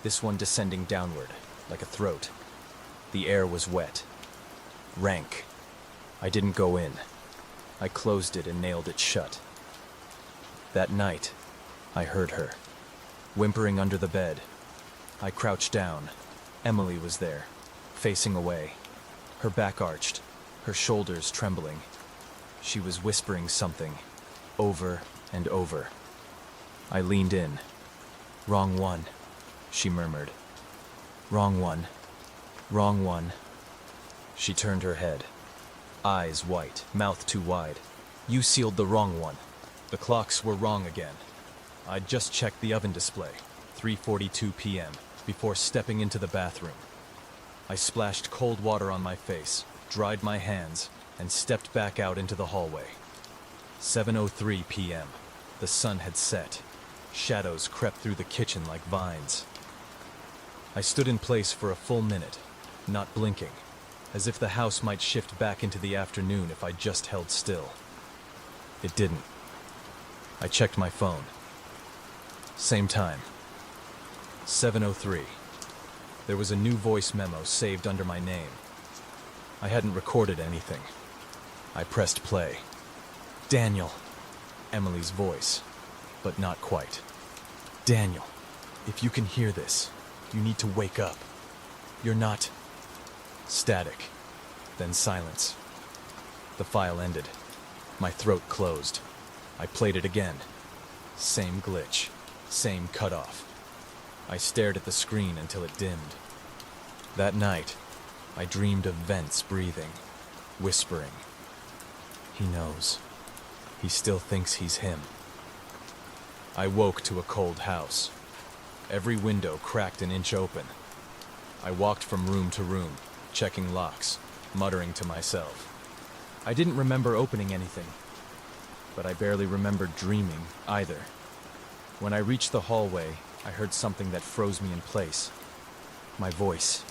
this one descending downward, like a throat. The air was wet. Rank. I didn't go in. I closed it and nailed it shut. That night, I heard her, whimpering under the bed. I crouched down. Emily was there, facing away, her back arched, her shoulders trembling. She was whispering something, over and over. I leaned in. "Wrong one," she murmured. "Wrong one. Wrong one." She turned her head. Eyes white, mouth too wide. "You sealed the wrong one." The clocks were wrong again. I'd just checked the oven display, 3:42 p.m., before stepping into the bathroom. I splashed cold water on my face, dried my hands, and stepped back out into the hallway. 7:03 p.m. The sun had set. Shadows crept through the kitchen like vines. I stood in place for a full minute, not blinking, as if the house might shift back into the afternoon if I just held still. It didn't. I checked my phone. Same time. 7:03. There was a new voice memo saved under my name. I hadn't recorded anything. I pressed play. Daniel. Emily's voice, but not quite. Daniel, if you can hear this, you need to wake up. You're not... Static. Then silence. The file ended. My throat closed. I played it again. Same glitch. Same cutoff. I stared at the screen until it dimmed. That night, I dreamed of Vents breathing, whispering. He knows. He still thinks he's him. I woke to a cold house. Every window cracked an inch open. I walked from room to room, checking locks, muttering to myself. I didn't remember opening anything, but I barely remembered dreaming either. When I reached the hallway, I heard something that froze me in place. My voice.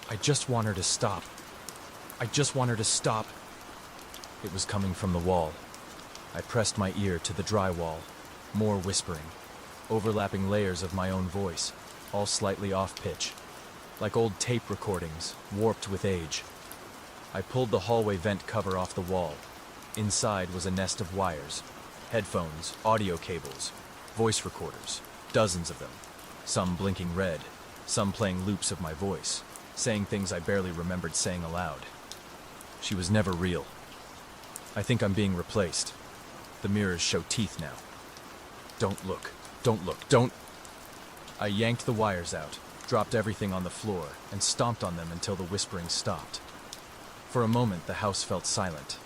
I just want her to stop. I just want her to stop. It was coming from the wall. I pressed my ear to the drywall. More whispering. Overlapping layers of my own voice, all slightly off-pitch. Like old tape recordings, warped with age. I pulled the hallway vent cover off the wall. Inside was a nest of wires. Headphones, audio cables, voice recorders. Dozens of them. Some blinking red. Some playing loops of my voice. Saying things I barely remembered saying aloud. She was never real. I think I'm being replaced. The mirrors show teeth now. Don't look. Don't look. Don't... I yanked the wires out, dropped everything on the floor, and stomped on them until the whispering stopped. For a moment, the house felt silent,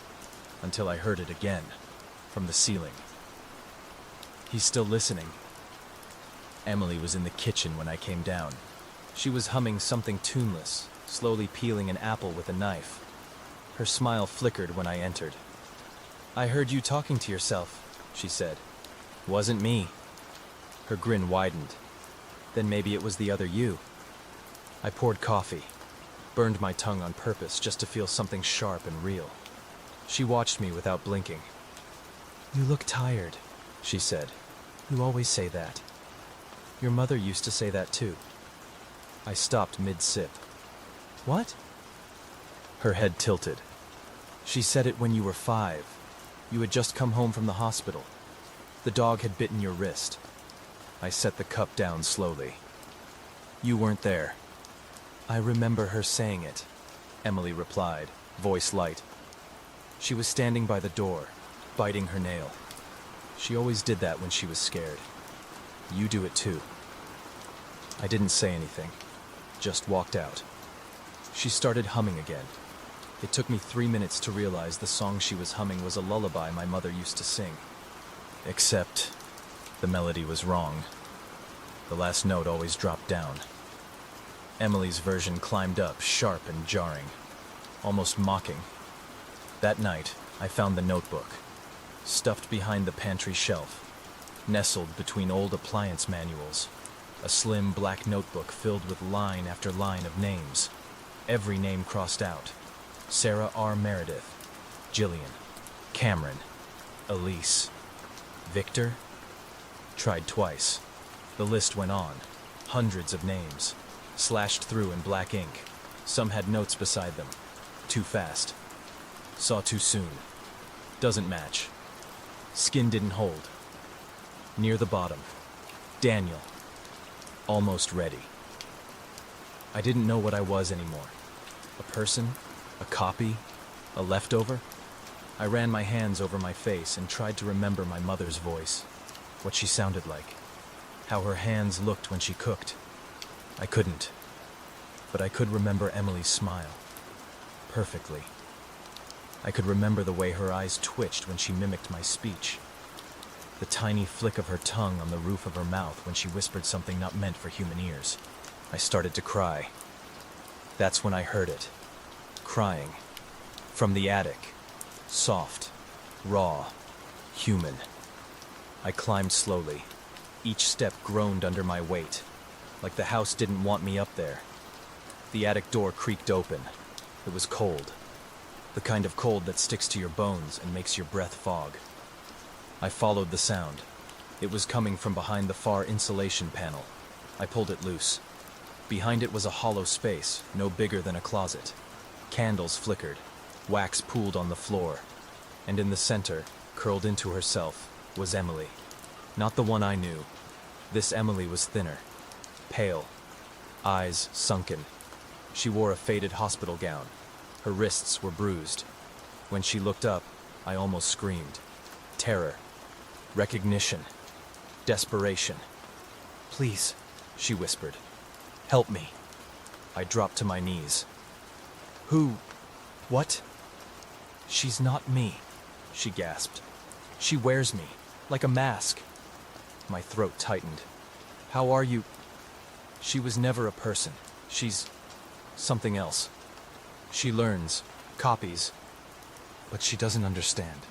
until I heard it again, from the ceiling. He's still listening. Emily was in the kitchen when I came down. She was humming something tuneless, slowly peeling an apple with a knife. Her smile flickered when I entered. I heard you talking to yourself, she said. Wasn't me. Her grin widened. Then maybe it was the other you. I poured coffee, burned my tongue on purpose just to feel something sharp and real. She watched me without blinking. You look tired, she said. You always say that. Your mother used to say that too. I stopped mid-sip. What? Her head tilted. She said it when you were 5. You had just come home from the hospital. The dog had bitten your wrist. I set the cup down slowly. You weren't there. I remember her saying it, Emily replied, voice light. She was standing by the door, biting her nail. She always did that when she was scared. You do it too. I didn't say anything, just walked out. She started humming again. It took me 3 minutes to realize the song she was humming was a lullaby my mother used to sing. Except the melody was wrong. The last note always dropped down. Emily's version climbed up, sharp and jarring, almost mocking. That night, I found the notebook, stuffed behind the pantry shelf, nestled between old appliance manuals, a slim black notebook filled with line after line of names, every name crossed out. Sarah R. Meredith, Jillian, Cameron, Elise, Victor. Tried twice. The list went on, hundreds of names, slashed through in black ink. Some had notes beside them. Too fast. Saw too soon. Doesn't match. Skin didn't hold. Near the bottom. Daniel. Almost ready. I didn't know what I was anymore. A person? A copy? A leftover? I ran my hands over my face and tried to remember my mother's voice. What she sounded like. How her hands looked when she cooked. I couldn't. But I could remember Emily's smile. Perfectly. I could remember the way her eyes twitched when she mimicked my speech. The tiny flick of her tongue on the roof of her mouth when she whispered something not meant for human ears. I started to cry. That's when I heard it. Crying. From the attic. Soft. raw, human. I climbed slowly. Each step groaned under my weight, like the house didn't want me up there. The attic door creaked open. It was cold. The kind of cold that sticks to your bones and makes your breath fog. I followed the sound. It was coming from behind the far insulation panel. I pulled it loose. Behind it was a hollow space, no bigger than a closet. Candles flickered. Wax pooled on the floor. And in the center, curled into herself, was Emily. Not the one I knew. This Emily was thinner, pale, eyes sunken. She wore a faded hospital gown. Her wrists were bruised. When she looked up, I almost screamed. Terror, recognition, desperation. "Please," she whispered. "Help me." I dropped to my knees. "Who? What?" "She's not me," she gasped. "She wears me, like a mask." My throat tightened. "How are you?" "She was never a person. She's something else. She learns, copies, but she doesn't understand.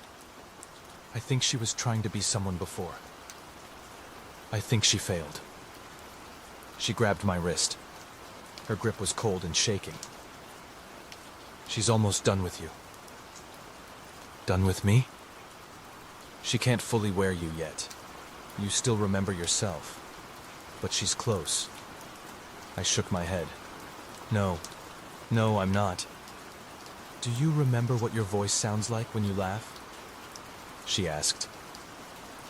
I think she was trying to be someone before. I think she failed." She grabbed my wrist. Her grip was cold and shaking. "She's almost done with you." "Done with me?" "She can't fully wear you yet. You still remember yourself. But she's close." I shook my head. No, I'm not." "Do you remember what your voice sounds like when you laugh?" she asked.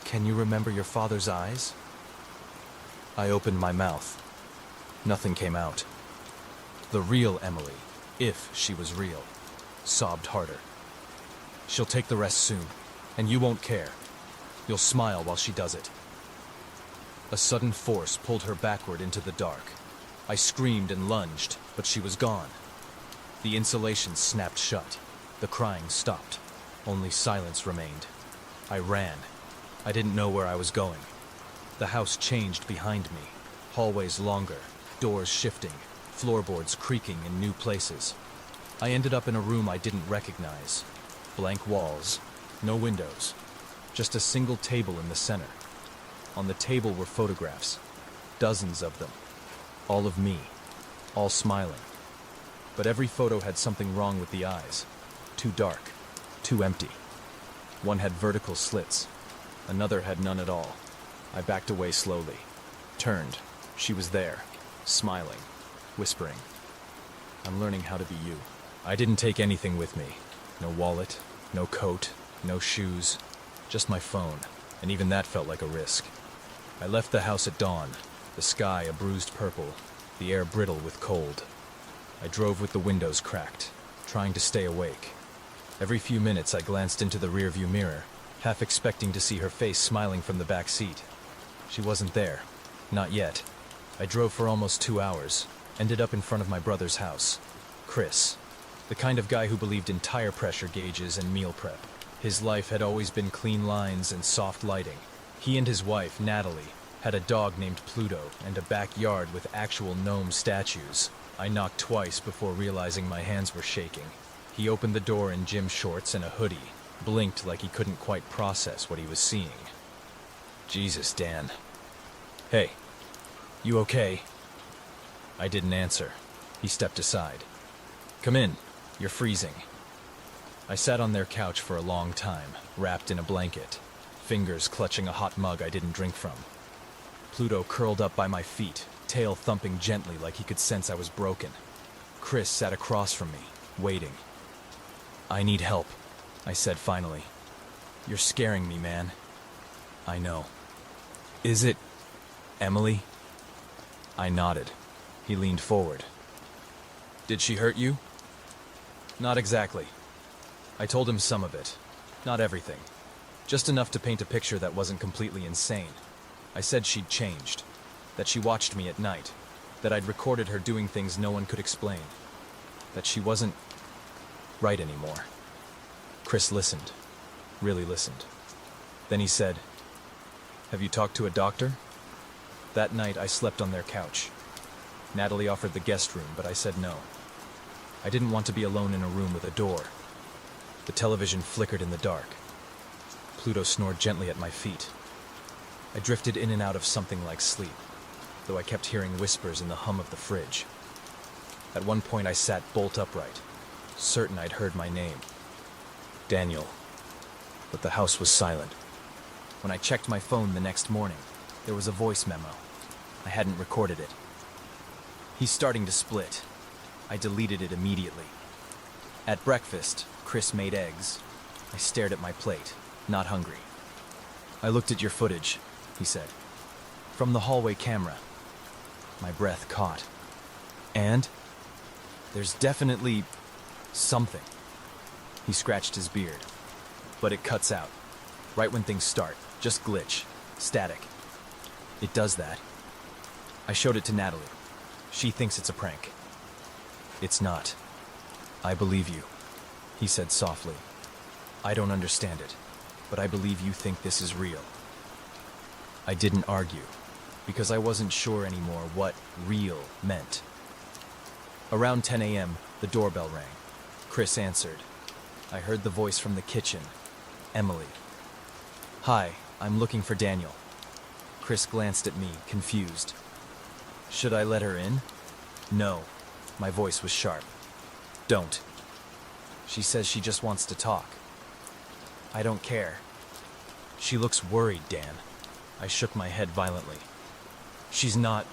"Can you remember your father's eyes?" I opened my mouth. Nothing came out. The real Emily, if she was real, sobbed harder. "She'll take the rest soon, and you won't care. You'll smile while she does it." A sudden force pulled her backward into the dark. I screamed and lunged, but she was gone. The insulation snapped shut. The crying stopped. Only silence remained. I ran. I didn't know where I was going. The house changed behind me. Hallways longer, doors shifting, floorboards creaking in new places. I ended up in a room I didn't recognize. Blank walls, no windows, just a single table in the center. On the table were photographs, dozens of them, all of me, all smiling. But every photo had something wrong with the eyes. Too dark, too empty. One had vertical slits, another had none at all. I backed away slowly, turned. She was there, smiling, whispering, "I'm learning how to be you." I didn't take anything with me. No wallet, no coat, no shoes, just my phone, and even that felt like a risk. I left the house at dawn, the sky a bruised purple, the air brittle with cold. I drove with the windows cracked, trying to stay awake. Every few minutes I glanced into the rearview mirror, half expecting to see her face smiling from the back seat. She wasn't there. Not yet. I drove for almost 2 hours, ended up in front of my brother's house. Chris, the kind of guy who believed in tire pressure gauges and meal prep. His life had always been clean lines and soft lighting. He and his wife, Natalie, had a dog named Pluto and a backyard with actual gnome statues. I knocked twice before realizing my hands were shaking. He opened the door in gym shorts and a hoodie, blinked like he couldn't quite process what he was seeing. "Jesus, Dan." "Hey, you okay?" I didn't answer. He stepped aside. "Come in, you're freezing." I sat on their couch for a long time, wrapped in a blanket, fingers clutching a hot mug I didn't drink from. Pluto curled up by my feet, tail thumping gently like he could sense I was broken. Chris sat across from me, waiting. "I need help," I said finally. "You're scaring me, man." "I know." "Is it Emily?" I nodded. He leaned forward. "Did she hurt you?" "Not exactly." I told him some of it. Not everything. Just enough to paint a picture that wasn't completely insane. I said she'd changed. That she watched me at night. That I'd recorded her doing things no one could explain. That she wasn't right anymore. Chris listened. Really listened. Then he said, "Have you talked to a doctor?" That night I slept on their couch. Natalie offered the guest room, but I said no. I didn't want to be alone in a room with a door. The television flickered in the dark. Pluto snored gently at my feet. I drifted in and out of something like sleep, though I kept hearing whispers in the hum of the fridge. At one point I sat bolt upright, certain I'd heard my name. Daniel. But the house was silent. When I checked my phone the next morning, there was a voice memo. I hadn't recorded it. He's starting to split. I deleted it immediately. At breakfast, Chris made eggs. I stared at my plate, not hungry. I looked at your footage, he said. From the hallway camera. My breath caught. And? There's definitely something. He scratched his beard. But it cuts out. Right when things start. Just glitch. Static. It does that. I showed it to Natalie. She thinks it's a prank. It's not. I believe you, he said softly. I don't understand it, but I believe you think this is real. I didn't argue, because I wasn't sure anymore what real meant. Around 10 a.m., the doorbell rang. Chris answered. I heard the voice from the kitchen. Emily. Hi, I'm looking for Daniel. Chris glanced at me, confused. Should I let her in? No. My voice was sharp. Don't. She says she just wants to talk. I don't care. She looks worried, Dan. I shook my head violently. She's not...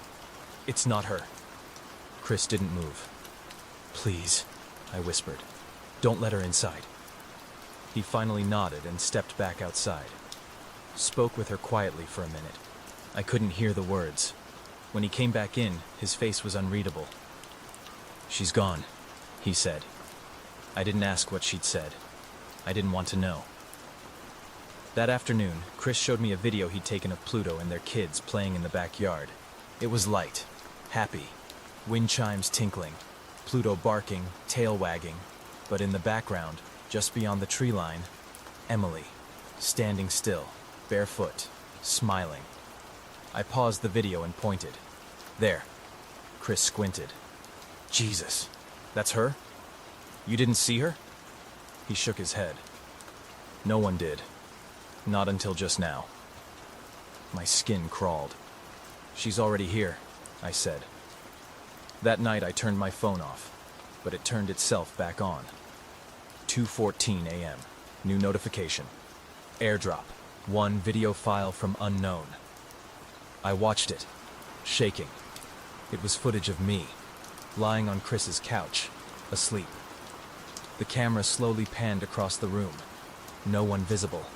It's not her. Chris didn't move. Please, I whispered. Don't let her inside. He finally nodded and stepped back outside. Spoke with her quietly for a minute. I couldn't hear the words. When he came back in, his face was unreadable. She's gone, he said. I didn't ask what she'd said. I didn't want to know. That afternoon, Chris showed me a video he'd taken of Pluto and their kids playing in the backyard. It was light, happy, wind chimes tinkling, Pluto barking, tail wagging, but in the background, just beyond the tree line, Emily, standing still, barefoot, smiling. I paused the video and pointed. There. Chris squinted. Jesus, that's her? You didn't see her? He shook his head. No one did. Not until just now. My skin crawled. She's already here, I said. That night I turned my phone off, but it turned itself back on. 2:14 a.m. New notification. Airdrop. One video file from unknown. I watched it, shaking. It was footage of me, lying on Chris's couch, asleep. The camera slowly panned across the room. No one visible.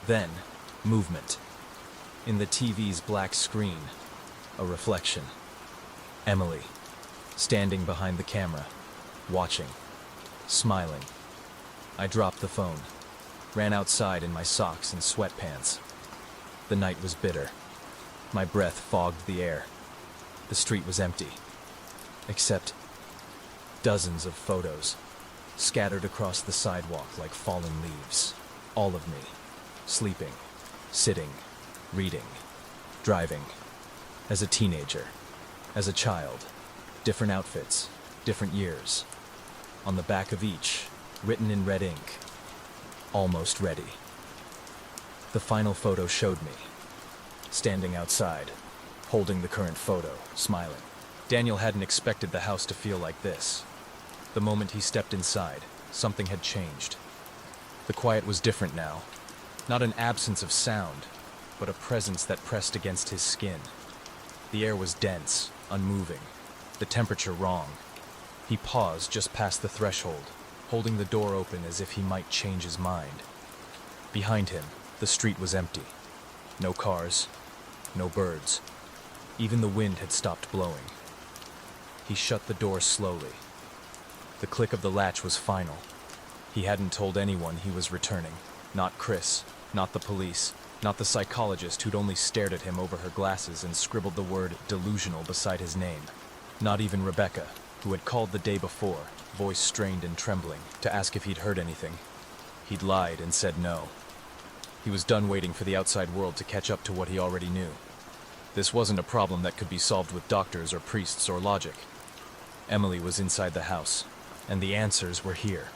Then, movement. In the TV's black screen, a reflection. Emily, standing behind the camera, watching, smiling. I dropped the phone, ran outside in my socks and sweatpants. The night was bitter. My breath fogged the air. The street was empty, except dozens of photos, scattered across the sidewalk like fallen leaves. All of me, sleeping, sitting, reading, driving, as a teenager, as a child, different outfits, different years. On the back of each, written in red ink, almost ready. The final photo showed me, standing outside, holding the current photo, smiling. Daniel hadn't expected the house to feel like this. The moment he stepped inside, something had changed. The quiet was different now. Not an absence of sound, but a presence that pressed against his skin. The air was dense, unmoving, the temperature wrong. He paused just past the threshold, holding the door open as if he might change his mind. Behind him, the street was empty. No cars, no birds. Even the wind had stopped blowing. He shut the door slowly. The click of the latch was final. He hadn't told anyone he was returning. Not Chris, not the police, not the psychologist who'd only stared at him over her glasses and scribbled the word delusional beside his name. Not even Rebecca, who had called the day before, voice strained and trembling, to ask if he'd heard anything. He'd lied and said no. He was done waiting for the outside world to catch up to what he already knew. This wasn't a problem that could be solved with doctors or priests or logic. Emily was inside the house, and the answers were here.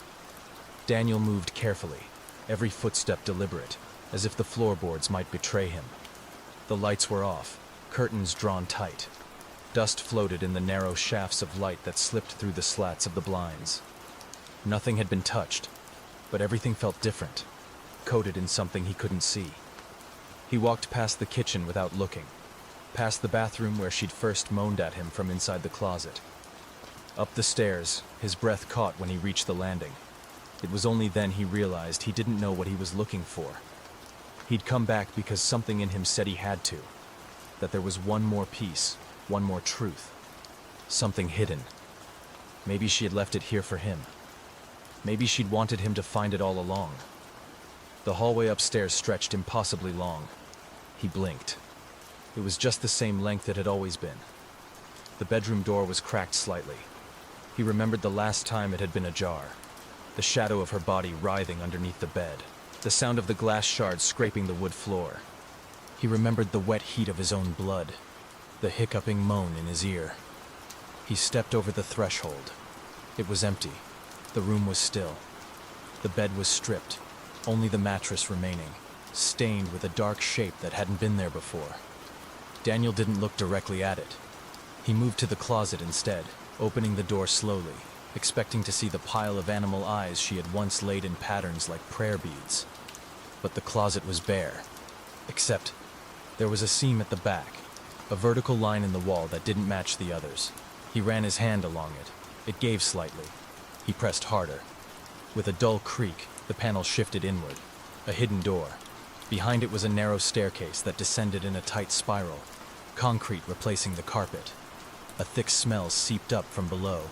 Daniel moved carefully, every footstep deliberate, as if the floorboards might betray him. The lights were off, curtains drawn tight. Dust floated in the narrow shafts of light that slipped through the slats of the blinds. Nothing had been touched, but everything felt different, coated in something he couldn't see. He walked past the kitchen without looking, past the bathroom where she'd first moaned at him from inside the closet. Up the stairs, his breath caught when he reached the landing. It was only then he realized he didn't know what he was looking for. He'd come back because something in him said he had to, that there was one more piece, one more truth, something hidden. Maybe she had left it here for him. Maybe she'd wanted him to find it all along. The hallway upstairs stretched impossibly long. He blinked. It was just the same length it had always been. The bedroom door was cracked slightly. He remembered the last time it had been ajar, the shadow of her body writhing underneath the bed, the sound of the glass shards scraping the wood floor. He remembered the wet heat of his own blood, the hiccuping moan in his ear. He stepped over the threshold. It was empty. The room was still. The bed was stripped, only the mattress remaining, stained with a dark shape that hadn't been there before. Daniel didn't look directly at it. He moved to the closet instead, opening the door slowly, expecting to see the pile of animal eyes she had once laid in patterns like prayer beads. But the closet was bare, except there was a seam at the back, a vertical line in the wall that didn't match the others. He ran his hand along it. It gave slightly. He pressed harder. With a dull creak, the panel shifted inward. A hidden door. Behind it was a narrow staircase that descended in a tight spiral, concrete replacing the carpet. A thick smell seeped up from below.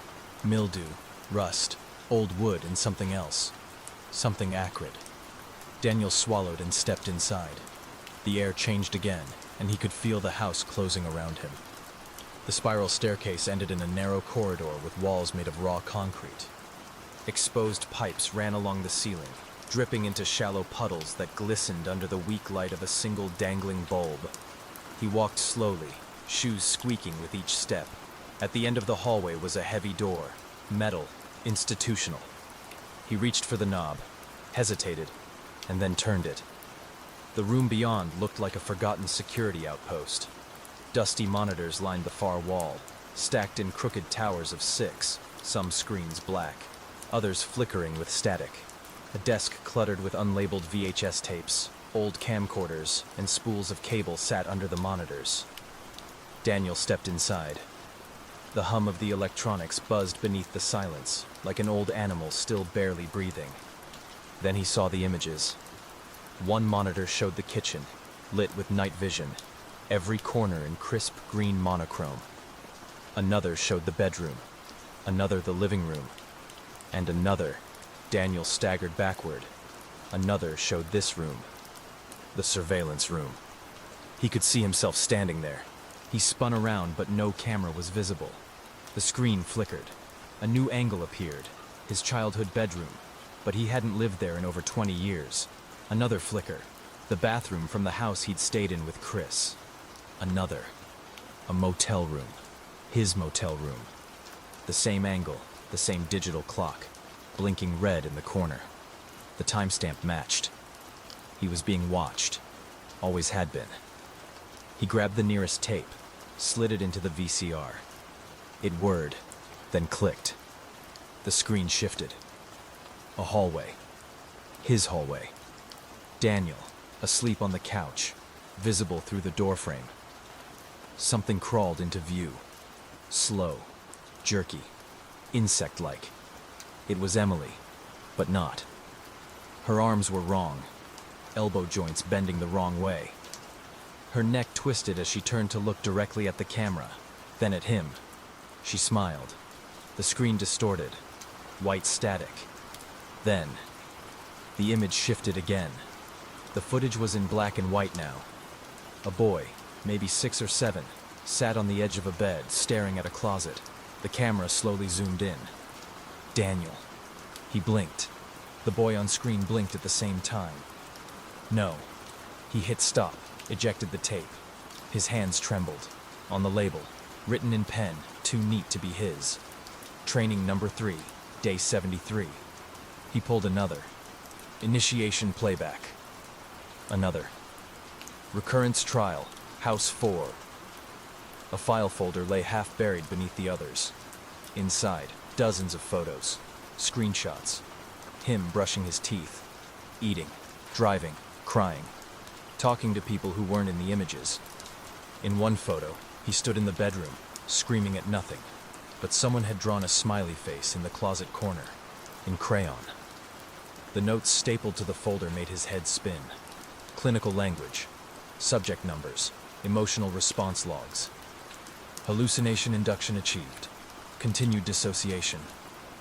Mildew, rust, old wood, and something else. Something acrid. Daniel swallowed and stepped inside. The air changed again, and he could feel the house closing around him. The spiral staircase ended in a narrow corridor with walls made of raw concrete. Exposed pipes ran along the ceiling, dripping into shallow puddles that glistened under the weak light of a single dangling bulb. He walked slowly, shoes squeaking with each step. At the end of the hallway was a heavy door, metal, institutional. He reached for the knob, hesitated, and then turned it. The room beyond looked like a forgotten security outpost. Dusty monitors lined the far wall, stacked in crooked towers of 6, some screens black, others flickering with static. A desk cluttered with unlabeled VHS tapes, old camcorders, and spools of cable sat under the monitors. Daniel stepped inside. The hum of the electronics buzzed beneath the silence, like an old animal still barely breathing. Then he saw the images. One monitor showed the kitchen, lit with night vision, every corner in crisp green monochrome. Another showed the bedroom, another the living room, and another, Daniel staggered backward, another showed this room, the surveillance room. He could see himself standing there. He spun around, but no camera was visible. The screen flickered. A new angle appeared, his childhood bedroom, but he hadn't lived there in over 20 years. Another flicker, the bathroom from the house he'd stayed in with Chris. Another, a motel room, his motel room. The same angle, the same digital clock, blinking red in the corner. The timestamp matched. He was being watched, always had been. He grabbed the nearest tape, slid it into the VCR. It whirred, then clicked. The screen shifted. A hallway. His hallway. Daniel, asleep on the couch, visible through the doorframe. Something crawled into view. Slow, jerky, insect-like. It was Emily, but not. Her arms were wrong, elbow joints bending the wrong way. Her neck twisted as she turned to look directly at the camera, then at him. She smiled. The screen distorted, white static. Then, the image shifted again. The footage was in black and white now. A boy, maybe 6 or 7, sat on the edge of a bed, staring at a closet. The camera slowly zoomed in. Daniel. He blinked. The boy on screen blinked at the same time. No. He hit stop, ejected the tape. His hands trembled. On the label, written in pen, too neat to be his. Training number 3, day 73. He pulled another. Initiation playback. Another. Recurrence Trial, House 4. A file folder lay half buried beneath the others. Inside, dozens of photos, screenshots. Him brushing his teeth, eating, driving, crying, talking to people who weren't in the images. In one photo, he stood in the bedroom, screaming at nothing, but someone had drawn a smiley face in the closet corner, in crayon. The notes stapled to the folder made his head spin. Clinical language, subject numbers, emotional response logs. Hallucination induction achieved. Continued dissociation.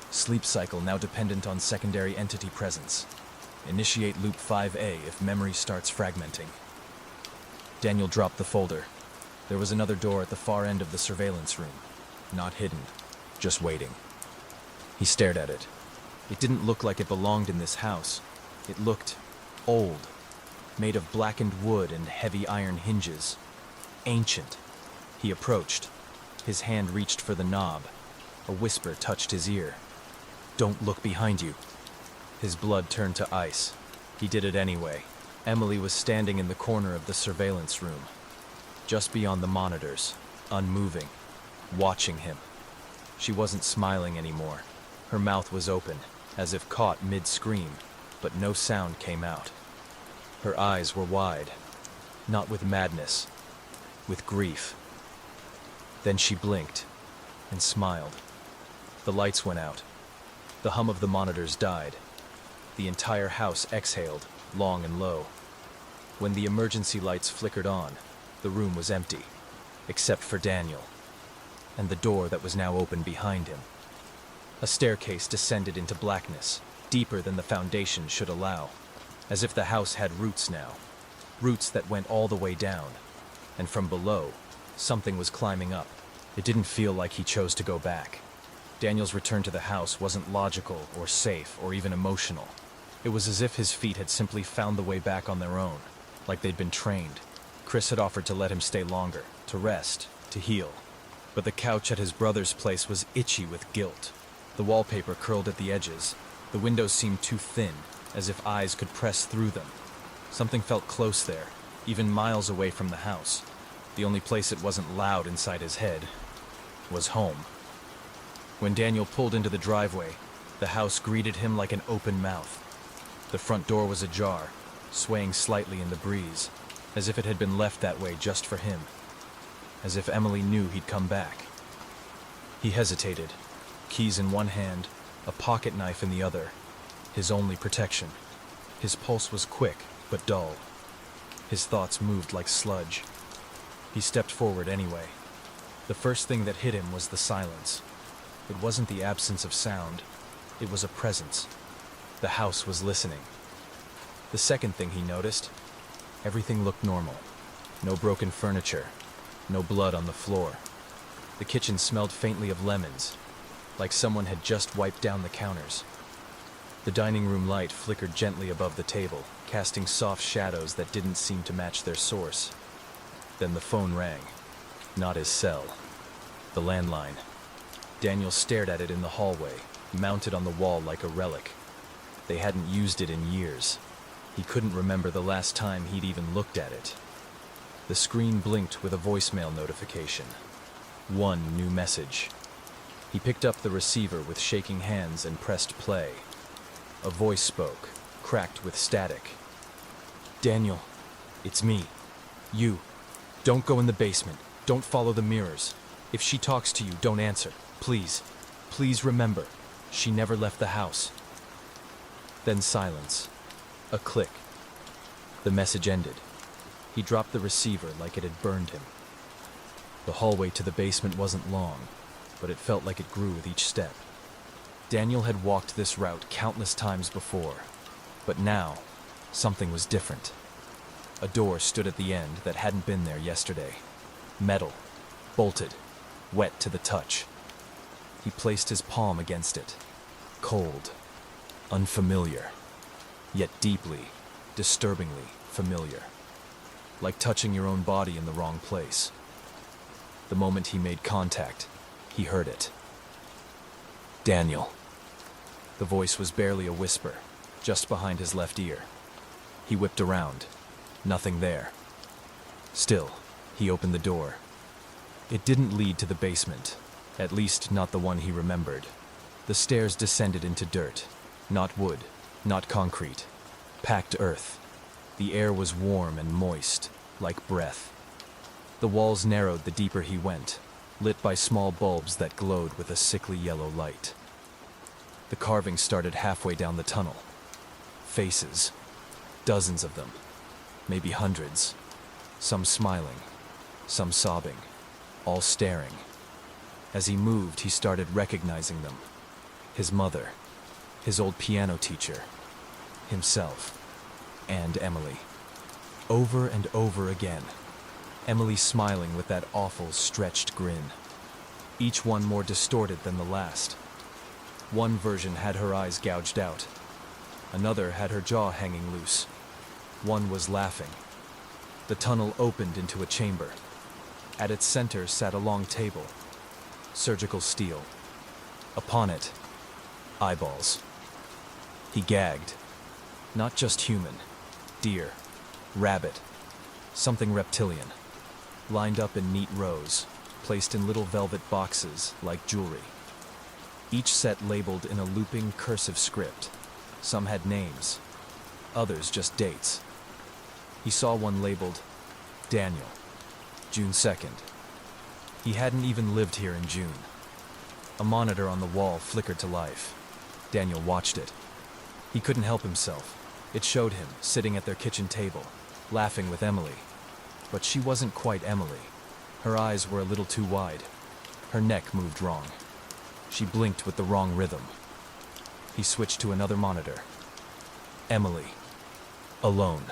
Sleep cycle now dependent on secondary entity presence. Initiate loop 5A if memory starts fragmenting. Daniel dropped the folder. There was another door at the far end of the surveillance room. Not hidden, just waiting. He stared at it. It didn't look like it belonged in this house. It looked old, made of blackened wood and heavy iron hinges. Ancient. He approached. His hand reached for the knob. A whisper touched his ear. "Don't look behind you." His blood turned to ice. He did it anyway. Emily was standing in the corner of the surveillance room, just beyond the monitors, unmoving, watching him. She wasn't smiling anymore. Her mouth was open, as if caught mid-scream, but no sound came out. Her eyes were wide, not with madness, with grief. Then she blinked and smiled. The lights went out. The hum of the monitors died. The entire house exhaled, long and low. When the emergency lights flickered on, the room was empty, except for Daniel, and the door that was now open behind him. A staircase descended into blackness, deeper than the foundation should allow, as if the house had roots now, roots that went all the way down, and from below, something was climbing up. It didn't feel like he chose to go back. Daniel's return to the house wasn't logical or safe or even emotional. It was as if his feet had simply found the way back on their own, like they'd been trained. Chris had offered to let him stay longer, to rest, to heal. But the couch at his brother's place was itchy with guilt. The wallpaper curled at the edges. The windows seemed too thin, as if eyes could press through them. Something felt close there, even miles away from the house. The only place it wasn't loud inside his head was home. When Daniel pulled into the driveway, the house greeted him like an open mouth. The front door was ajar, swaying slightly in the breeze, as if it had been left that way just for him, as if Emily knew he'd come back. He hesitated, keys in one hand, a pocket knife in the other, his only protection. His pulse was quick, but dull. His thoughts moved like sludge. He stepped forward anyway. The first thing that hit him was the silence. It wasn't the absence of sound. It was a presence. The house was listening. The second thing he noticed, everything looked normal. No broken furniture, no blood on the floor. The kitchen smelled faintly of lemons, like someone had just wiped down the counters. The dining room light flickered gently above the table, casting soft shadows that didn't seem to match their source. Then the phone rang. Not his cell. The landline. Daniel stared at it in the hallway, mounted on the wall like a relic. They hadn't used it in years. He couldn't remember the last time he'd even looked at it. The screen blinked with a voicemail notification. One new message. He picked up the receiver with shaking hands and pressed play. A voice spoke, cracked with static. "Daniel, it's me. You. Don't go in the basement. Don't follow the mirrors. If she talks to you, don't answer. Please. Please remember, she never left the house." Then silence. A click. The message ended. He dropped the receiver like it had burned him. The hallway to the basement wasn't long, but it felt like it grew with each step. Daniel had walked this route countless times before, but now, something was different. A door stood at the end that hadn't been there yesterday. Metal, bolted, wet to the touch. He placed his palm against it. Cold, unfamiliar, yet deeply, disturbingly familiar. Like touching your own body in the wrong place. The moment he made contact, he heard it. "Daniel." The voice was barely a whisper, just behind his left ear. He whipped around. Nothing there. Still, he opened the door. It didn't lead to the basement, at least not the one he remembered. The stairs descended into dirt, not wood, not concrete, packed earth. The air was warm and moist, like breath. The walls narrowed the deeper he went, lit by small bulbs that glowed with a sickly yellow light. The carving started halfway down the tunnel. Faces. Dozens of them. Maybe hundreds. Some smiling. Some sobbing. All staring. As he moved, he started recognizing them. His mother. His old piano teacher. Himself. And Emily. Over and over again. Emily smiling with that awful, stretched grin. Each one more distorted than the last. One version had her eyes gouged out. Another had her jaw hanging loose. One was laughing. The tunnel opened into a chamber. At its center sat a long table. Surgical steel. Upon it, eyeballs. He gagged. Not just human. Deer. Rabbit. Something reptilian. Lined up in neat rows, placed in little velvet boxes like jewelry. Each set labeled in a looping cursive script. Some had names, others just dates. He saw one labeled Daniel, June 2nd. He hadn't even lived here in June. A monitor on the wall flickered to life. Daniel watched it. He couldn't help himself. It showed him sitting at their kitchen table, laughing with Emily. But she wasn't quite Emily. Her eyes were a little too wide. Her neck moved wrong. She blinked with the wrong rhythm. He switched to another monitor. Emily. Alone.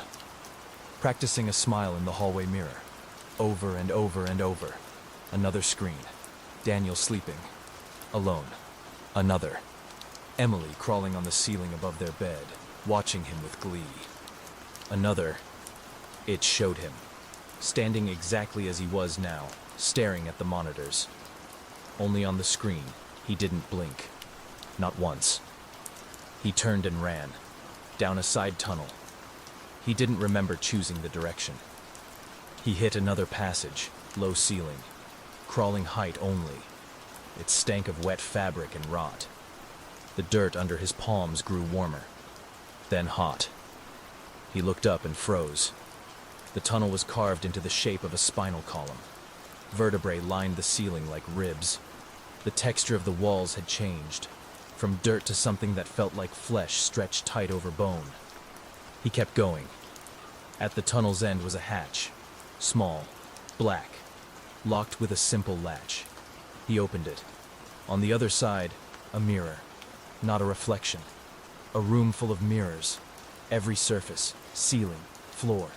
Practicing a smile in the hallway mirror. Over and over and over. Another screen. Daniel sleeping. Alone. Another. Emily crawling on the ceiling above their bed, watching him with glee. Another. It showed him. Standing exactly as he was now, staring at the monitors. Only on the screen, he didn't blink. Not once. He turned and ran, down a side tunnel. He didn't remember choosing the direction. He hit another passage, low ceiling, crawling height only. It stank of wet fabric and rot. The dirt under his palms grew warmer, then hot. He looked up and froze. The tunnel was carved into the shape of a spinal column. Vertebrae lined the ceiling like ribs. The texture of the walls had changed, from dirt to something that felt like flesh stretched tight over bone. He kept going. At the tunnel's end was a hatch, small, black, locked with a simple latch. He opened it. On the other side, a mirror, not a reflection. A room full of mirrors, every surface, ceiling, floor.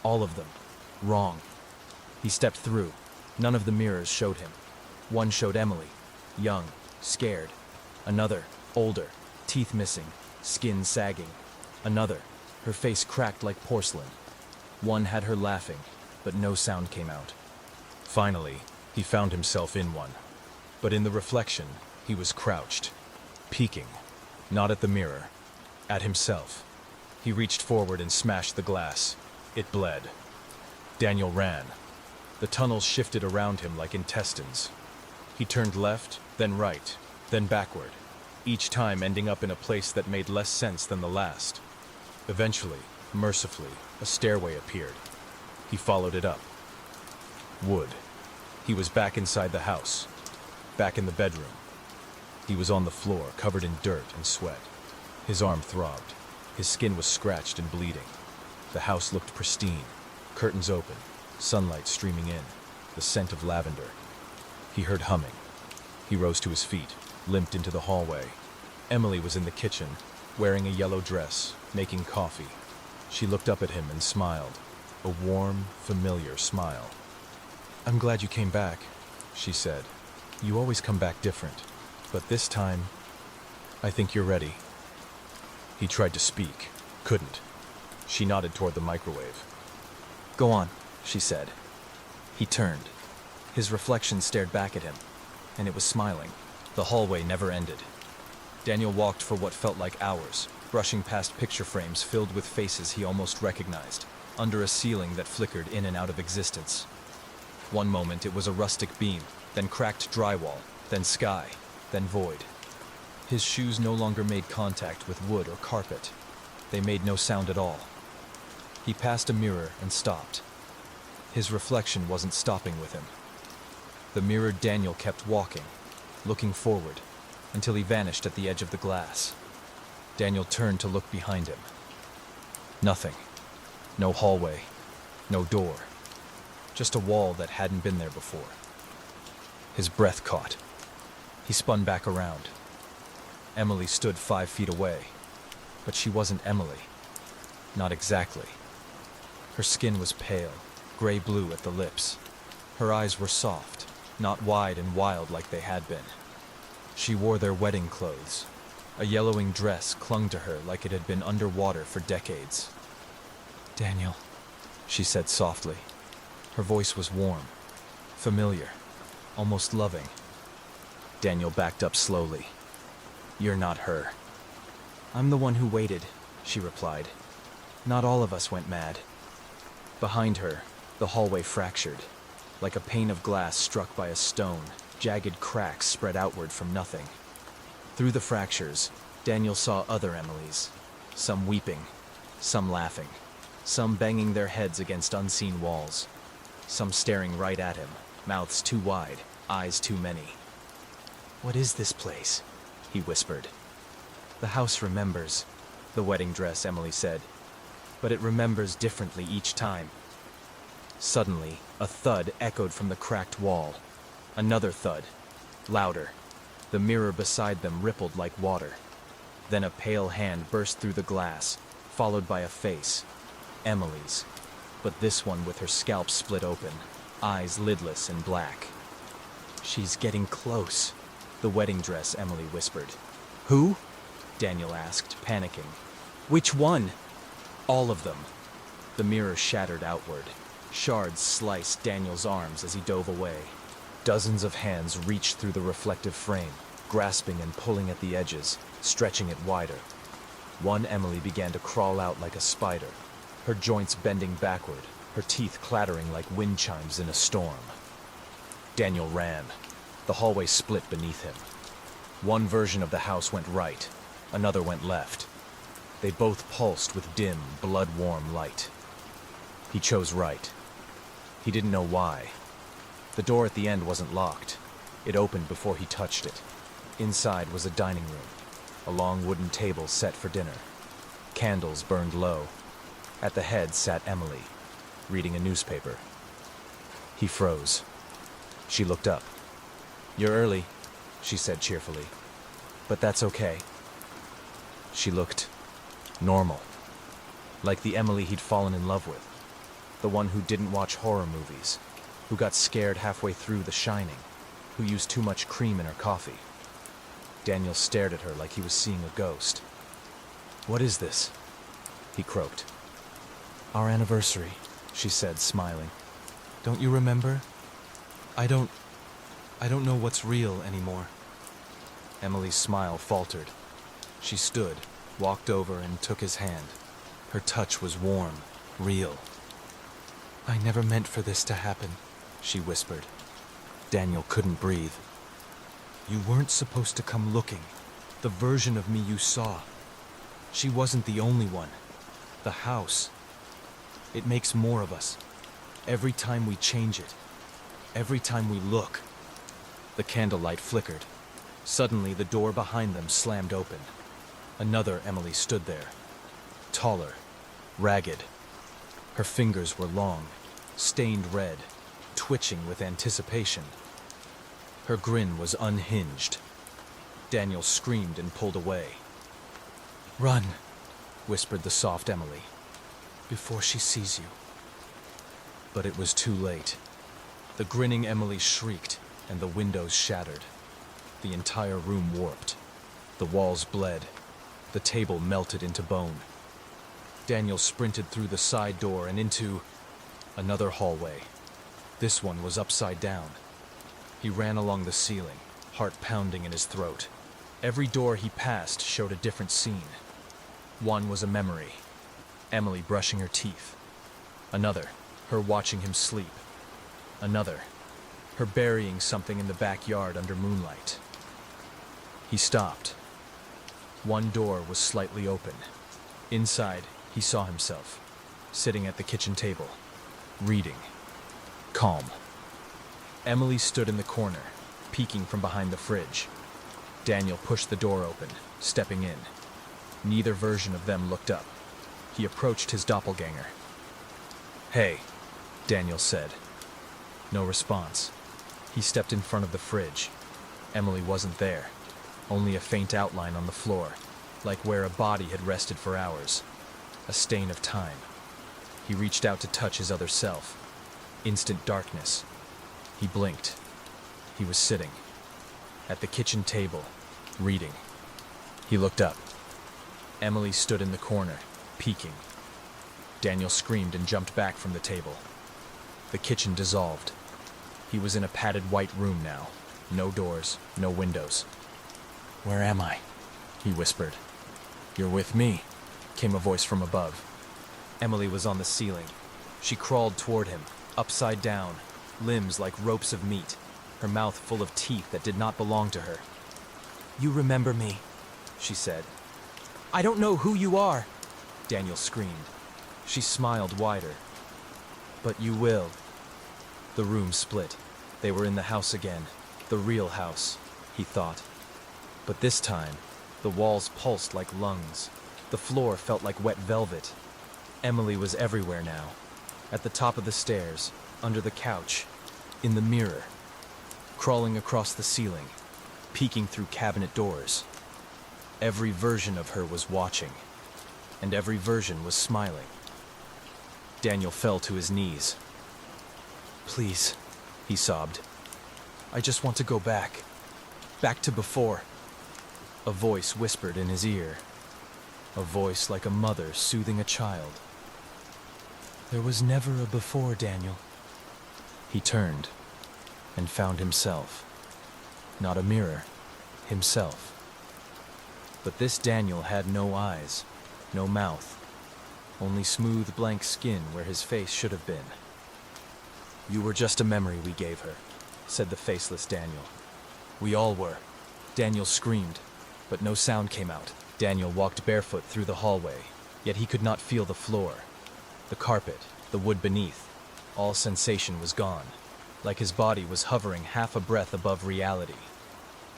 All of them. Wrong. He stepped through. None of the mirrors showed him. One showed Emily, young, scared. Another, older, teeth missing, skin sagging. Another, her face cracked like porcelain. One had her laughing, but no sound came out. Finally, he found himself in one. But in the reflection, he was crouched, peeking, not at the mirror, at himself. He reached forward and smashed the glass. It bled. Daniel ran. The tunnels shifted around him like intestines. He turned left, then right, then backward, each time ending up in a place that made less sense than the last. Eventually, mercifully, a stairway appeared. He followed it up. Wood. He was back inside the house, back in the bedroom. He was on the floor, covered in dirt and sweat. His arm throbbed. His skin was scratched and bleeding. The house looked pristine, curtains open, sunlight streaming in, the scent of lavender. He heard humming. He rose to his feet, limped into the hallway. Emily was in the kitchen, wearing a yellow dress, making coffee. She looked up at him and smiled, a warm, familiar smile. "I'm glad you came back," she said. "You always come back different, but this time, I think you're ready." He tried to speak, couldn't. She nodded toward the microwave. "Go on," she said. He turned. His reflection stared back at him, and it was smiling. The hallway never ended. Daniel walked for what felt like hours, brushing past picture frames filled with faces he almost recognized. under a ceiling that flickered in and out of existence. One moment it was a rustic beam, then cracked drywall, then sky, then void. His shoes no longer made contact with wood or carpet. They made no sound at all. He passed a mirror and stopped. His reflection wasn't stopping with him. The mirrored Daniel kept walking, looking forward, until he vanished at the edge of the glass. Daniel turned to look behind him. Nothing. No hallway. No door. Just a wall that hadn't been there before. His breath caught. He spun back around. Emily stood 5 feet away, but she wasn't Emily. Not exactly. Her skin was pale, gray-blue at the lips. Her eyes were soft, not wide and wild like they had been. She wore their wedding clothes. A yellowing dress clung to her like it had been underwater for decades. "Daniel," she said softly. Her voice was warm, familiar, almost loving. Daniel backed up slowly. "You're not her." "I'm the one who waited," she replied. "Not all of us went mad." Behind her, the hallway fractured. Like a pane of glass struck by a stone, jagged cracks spread outward from nothing. Through the fractures, Daniel saw other Emilys, some weeping, some laughing, some banging their heads against unseen walls, some staring right at him, mouths too wide, eyes too many. "What is this place?" he whispered. "The house remembers," the wedding dress Emily said, "but it remembers differently each time." Suddenly, a thud echoed from the cracked wall. Another thud, louder. The mirror beside them rippled like water. Then a pale hand burst through the glass, followed by a face. Emily's, but this one with her scalp split open, eyes lidless and black. "She's getting close," the wedding dress Emily whispered. "Who?" Daniel asked, panicking. "Which one?" "All of them." The mirror shattered outward. Shards sliced Daniel's arms as he dove away. Dozens of hands reached through the reflective frame, grasping and pulling at the edges, stretching it wider. One Emily began to crawl out like a spider, her joints bending backward, her teeth clattering like wind chimes in a storm. Daniel ran. The hallway split beneath him. One version of the house went right, another went left. They both pulsed with dim, blood-warm light. He chose right. He didn't know why. The door at the end wasn't locked. It opened before he touched it. Inside was a dining room, a long wooden table set for dinner. Candles burned low. At the head sat Emily, reading a newspaper. He froze. She looked up. "You're early," she said cheerfully. "But that's okay." She looked normal, like the Emily he'd fallen in love with, the one who didn't watch horror movies, who got scared halfway through The Shining, who used too much cream in her coffee. Daniel stared at her like he was seeing a ghost. "What is this?" he croaked. "Our anniversary," she said, smiling. "Don't you remember? I don't know what's real anymore." Emily's smile faltered. She stood, walked over, and took his hand. Her touch was warm, real. "I never meant for this to happen," she whispered. Daniel couldn't breathe. "You weren't supposed to come looking. The version of me you saw. She wasn't the only one. The house. It makes more of us. Every time we change it. Every time we look." The candlelight flickered. Suddenly, the door behind them slammed open. Another Emily stood there. Taller, ragged. Her fingers were long, stained red, twitching with anticipation. Her grin was unhinged. Daniel screamed and pulled away. "Run," whispered the soft Emily, "before she sees you." But it was too late. The grinning Emily shrieked, and the windows shattered. The entire room warped. The walls bled. The table melted into bone. Daniel sprinted through the side door and into another hallway. This one was upside down. He ran along the ceiling, heart pounding in his throat. Every door he passed showed a different scene. One was a memory. Emily brushing her teeth. Another, her watching him sleep. Another, her burying something in the backyard under moonlight. He stopped. One door was slightly open. Inside, he saw himself, sitting at the kitchen table, reading. Calm. Emily stood in the corner, peeking from behind the fridge. Daniel pushed the door open, stepping in. Neither version of them looked up. He approached his doppelganger. "Hey," Daniel said. No response. He stepped in front of the fridge. Emily wasn't there. Only a faint outline on the floor, like where a body had rested for hours. A stain of time. He reached out to touch his other self. Instant darkness. He blinked. He was sitting at the kitchen table, reading. He looked up. Emily stood in the corner, peeking. Daniel screamed and jumped back from the table. The kitchen dissolved. He was in a padded white room now. No doors, no windows. "Where am I?" he whispered. "You're with me," came a voice from above. Emily was on the ceiling. She crawled toward him, upside down, limbs like ropes of meat, her mouth full of teeth that did not belong to her. "You remember me," she said. "I don't know who you are," Daniel screamed. She smiled wider. "But you will." The room split. They were in the house again. The real house, he thought. But this time, the walls pulsed like lungs. The floor felt like wet velvet. Emily was everywhere now. At the top of the stairs, under the couch, in the mirror, crawling across the ceiling, peeking through cabinet doors. Every version of her was watching, and every version was smiling. Daniel fell to his knees. "Please," he sobbed. "I just want to go back. Back to before." A voice whispered in his ear. A voice like a mother soothing a child. "There was never a before, Daniel." He turned and found himself. Not a mirror, himself. But this Daniel had no eyes, no mouth, only smooth blank skin where his face should have been. "You were just a memory we gave her," said the faceless Daniel. "We all were." Daniel screamed, but no sound came out. Daniel walked barefoot through the hallway, yet he could not feel the floor, the carpet, the wood beneath. All sensation was gone, like his body was hovering half a breath above reality.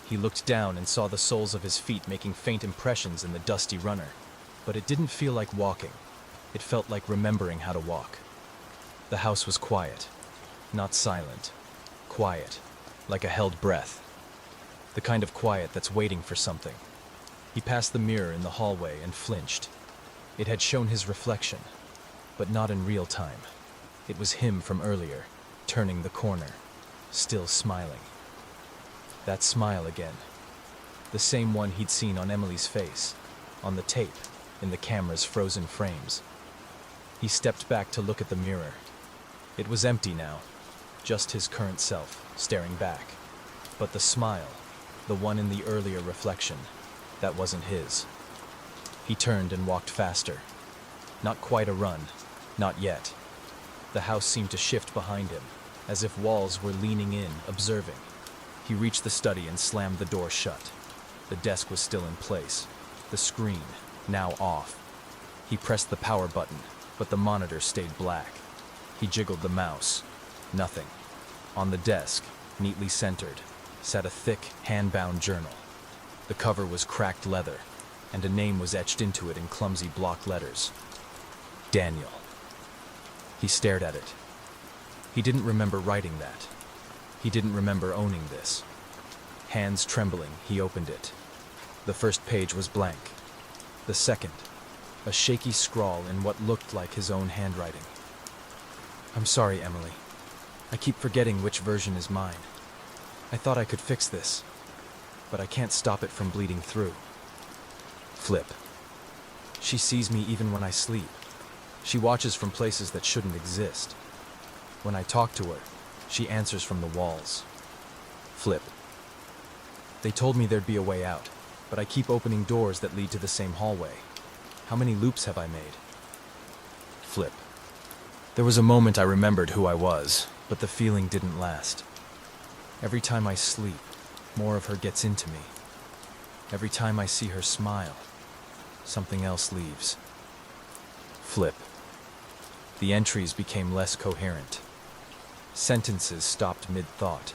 He looked down and saw the soles of his feet making faint impressions in the dusty runner, but it didn't feel like walking. It felt like remembering how to walk. The house was quiet, not silent, quiet, like a held breath. The kind of quiet that's waiting for something. He passed the mirror in the hallway and flinched. It had shown his reflection, but not in real time. It was him from earlier, turning the corner, still smiling. That smile again. The same one he'd seen on Emily's face, on the tape, in the camera's frozen frames. He stepped back to look at the mirror. It was empty now, just his current self, staring back. But the smile, the one in the earlier reflection, that wasn't his. He turned and walked faster. Not quite a run, not yet. The house seemed to shift behind him, as if walls were leaning in, observing. He reached the study and slammed the door shut. The desk was still in place, the screen now off. He pressed the power button, but the monitor stayed black. He jiggled the mouse. Nothing. On the desk, neatly centered, sat a thick, hand-bound journal. The cover was cracked leather, and a name was etched into it in clumsy block letters. Daniel. He stared at it. He didn't remember writing that. He didn't remember owning this. Hands trembling, he opened it. The first page was blank. The second, a shaky scrawl in what looked like his own handwriting. "I'm sorry, Emily. I keep forgetting which version is mine. I thought I could fix this, but I can't stop it from bleeding through." Flip. "She sees me even when I sleep. She watches from places that shouldn't exist. When I talk to her, she answers from the walls." Flip. "They told me there'd be a way out, but I keep opening doors that lead to the same hallway. How many loops have I made?" Flip. There was a moment I remembered who I was, but the feeling didn't last. Every time I sleep, more of her gets into me. Every time I see her smile, something else leaves. Flip. The entries became less coherent. Sentences stopped mid-thought.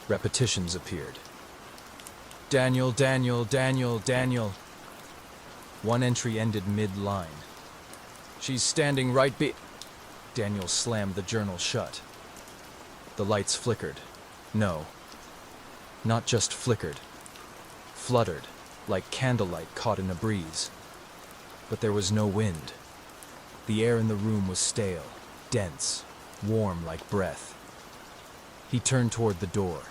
Repetitions appeared. Daniel, Daniel, Daniel, Daniel. One entry ended mid-line. She's standing right be... Daniel slammed the journal shut. The lights flickered. No. Not just flickered. Fluttered, like candlelight caught in a breeze. But there was no wind. The air in the room was stale, dense, warm like breath. He turned toward the door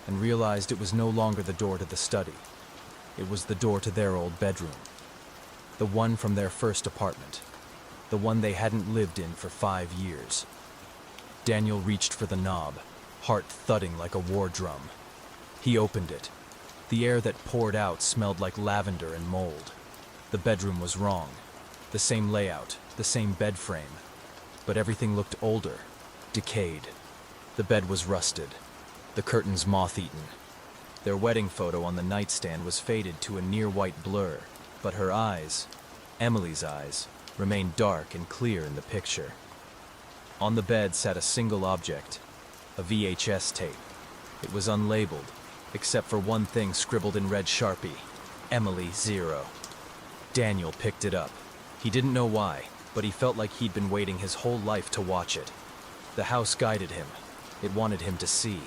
and realized it was no longer the door to the study. It was the door to their old bedroom. The one from their first apartment. The one they hadn't lived in for 5 years. Daniel reached for the knob, heart thudding like a war drum. He opened it. The air that poured out smelled like lavender and mold. The bedroom was wrong. The same layout, the same bed frame. But everything looked older, decayed. The bed was rusted, the curtains moth-eaten. Their wedding photo on the nightstand was faded to a near-white blur, but her eyes, Emily's eyes, remained dark and clear in the picture. On the bed sat a single object, a VHS tape. It was unlabeled, except for one thing scribbled in red Sharpie, Emily 0. Daniel picked it up. He didn't know why, but he felt like he'd been waiting his whole life to watch it. The house guided him. It wanted him to see.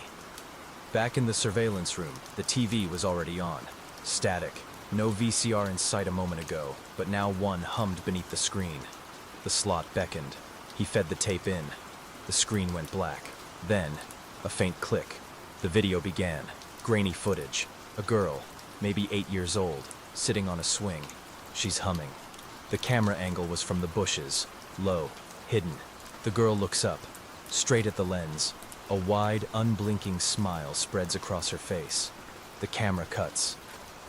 Back in the surveillance room, the TV was already on. Static. No VCR in sight a moment ago, but now one hummed beneath the screen. The slot beckoned. He fed the tape in. The screen went black. Then, a faint click. The video began. Grainy footage. A girl, maybe 8 years old, sitting on a swing. She's humming. The camera angle was from the bushes, low, hidden. The girl looks up, straight at the lens. A wide, unblinking smile spreads across her face. The camera cuts.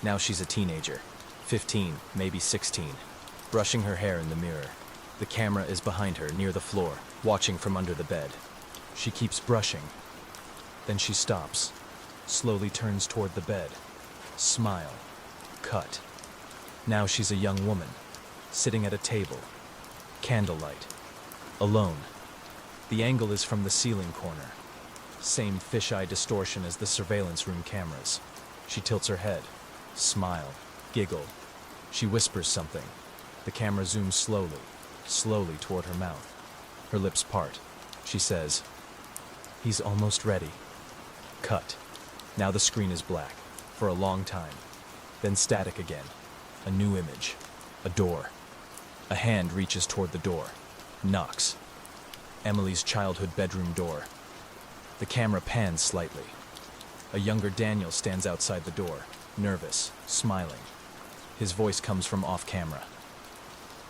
Now she's a teenager, 15, maybe 16, brushing her hair in the mirror. The camera is behind her, near the floor, watching from under the bed. She keeps brushing. Then she stops, slowly turns toward the bed. Smile. Cut. Now she's a young woman, sitting at a table. Candlelight. Alone. The angle is from the ceiling corner. Same fisheye distortion as the surveillance room cameras. She tilts her head. Smile. Giggle. She whispers something. The camera zooms slowly, slowly toward her mouth. Her lips part. She says, "He's almost ready." Cut. Now the screen is black, for a long time. Then static again. A new image. A door. A hand reaches toward the door. Knocks. Emily's childhood bedroom door. The camera pans slightly. A younger Daniel stands outside the door, nervous, smiling. His voice comes from off-camera.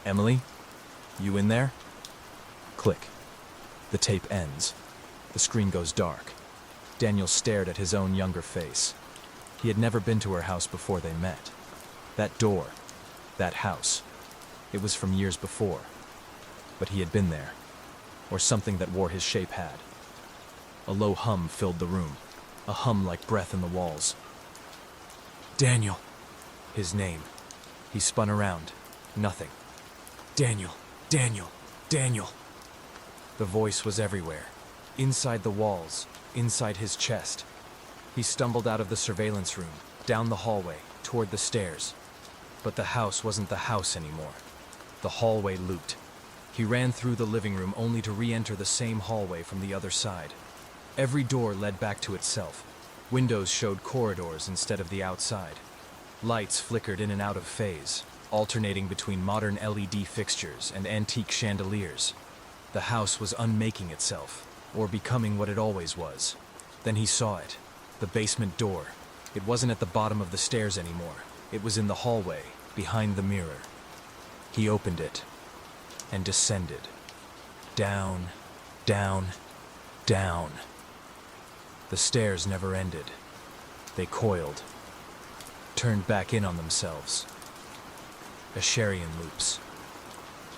"Emily? You in there?" Click. The tape ends. The screen goes dark. Daniel stared at his own younger face. He had never been to her house before they met. That door, that house, it was from years before. But he had been there, or something that wore his shape had. A low hum filled the room, a hum like breath in the walls. Daniel. His name. He spun around. Nothing. Daniel, Daniel, Daniel. The voice was everywhere, inside the walls, inside his chest. He stumbled out of the surveillance room, down the hallway, toward the stairs. But the house wasn't the house anymore. The hallway looped. He ran through the living room only to re-enter the same hallway from the other side. Every door led back to itself. Windows showed corridors instead of the outside. Lights flickered in and out of phase, alternating between modern LED fixtures and antique chandeliers. The house was unmaking itself, or becoming what it always was. Then he saw it, the basement door. It wasn't at the bottom of the stairs anymore. It was in the hallway, behind the mirror. He opened it, and descended. Down, down, down. The stairs never ended. They coiled, turned back in on themselves. Asherian loops.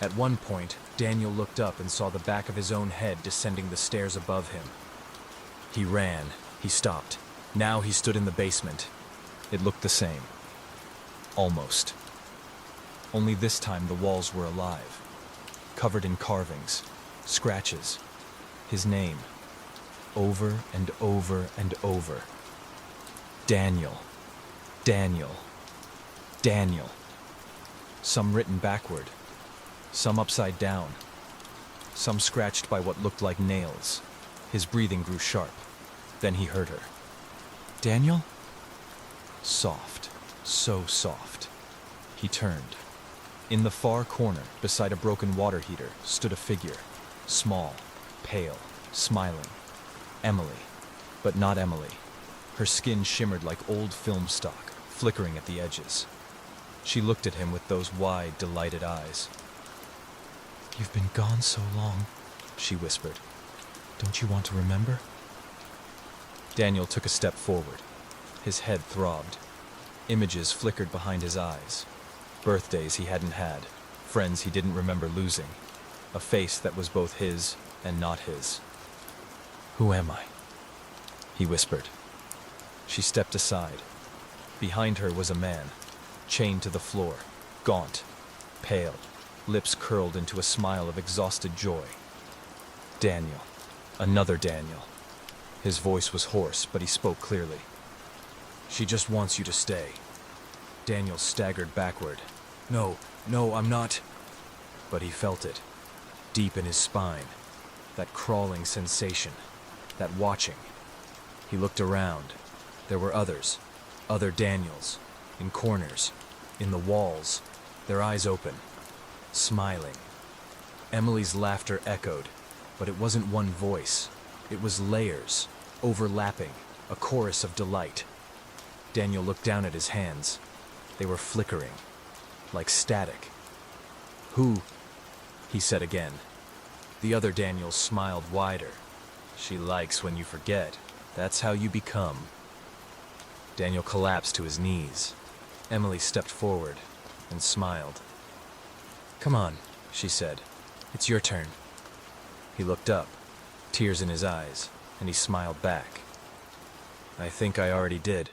At one point, Daniel looked up and saw the back of his own head descending the stairs above him. He ran. He stopped. Now he stood in the basement. It looked the same. Almost. Only this time the walls were alive, covered in carvings, scratches. His name, over and over and over. Daniel. Daniel. Daniel. Some written backward, some upside down, some scratched by what looked like nails. His breathing grew sharp. Then he heard her. Daniel? Soft, so soft. He turned. In the far corner, beside a broken water heater, stood a figure. Small, pale, smiling. Emily. But not Emily. Her skin shimmered like old film stock, flickering at the edges. She looked at him with those wide, delighted eyes. "You've been gone so long," she whispered. "Don't you want to remember?" Daniel took a step forward. His head throbbed. Images flickered behind his eyes. Birthdays he hadn't had, friends he didn't remember losing, a face that was both his and not his. "Who am I?" he whispered. She stepped aside. Behind her was a man, chained to the floor, gaunt, pale, lips curled into a smile of exhausted joy. Daniel. Another Daniel. His voice was hoarse, but he spoke clearly. "She just wants you to stay." Daniel staggered backward. No, I'm not." But he felt it, deep in his spine, that crawling sensation, that watching. He looked around. There were others, other Daniels, in corners, in the walls, their eyes open, smiling. Emily's laughter echoed, but it wasn't one voice. It was layers, overlapping, a chorus of delight. Daniel looked down at his hands. They were flickering, like static. "Who?" he said again. The other Daniel smiled wider. "She likes when you forget. That's how you become." Daniel collapsed to his knees. Emily stepped forward and smiled. "Come on," she said. "It's your turn." He looked up, tears in his eyes, and he smiled back. "I think I already did."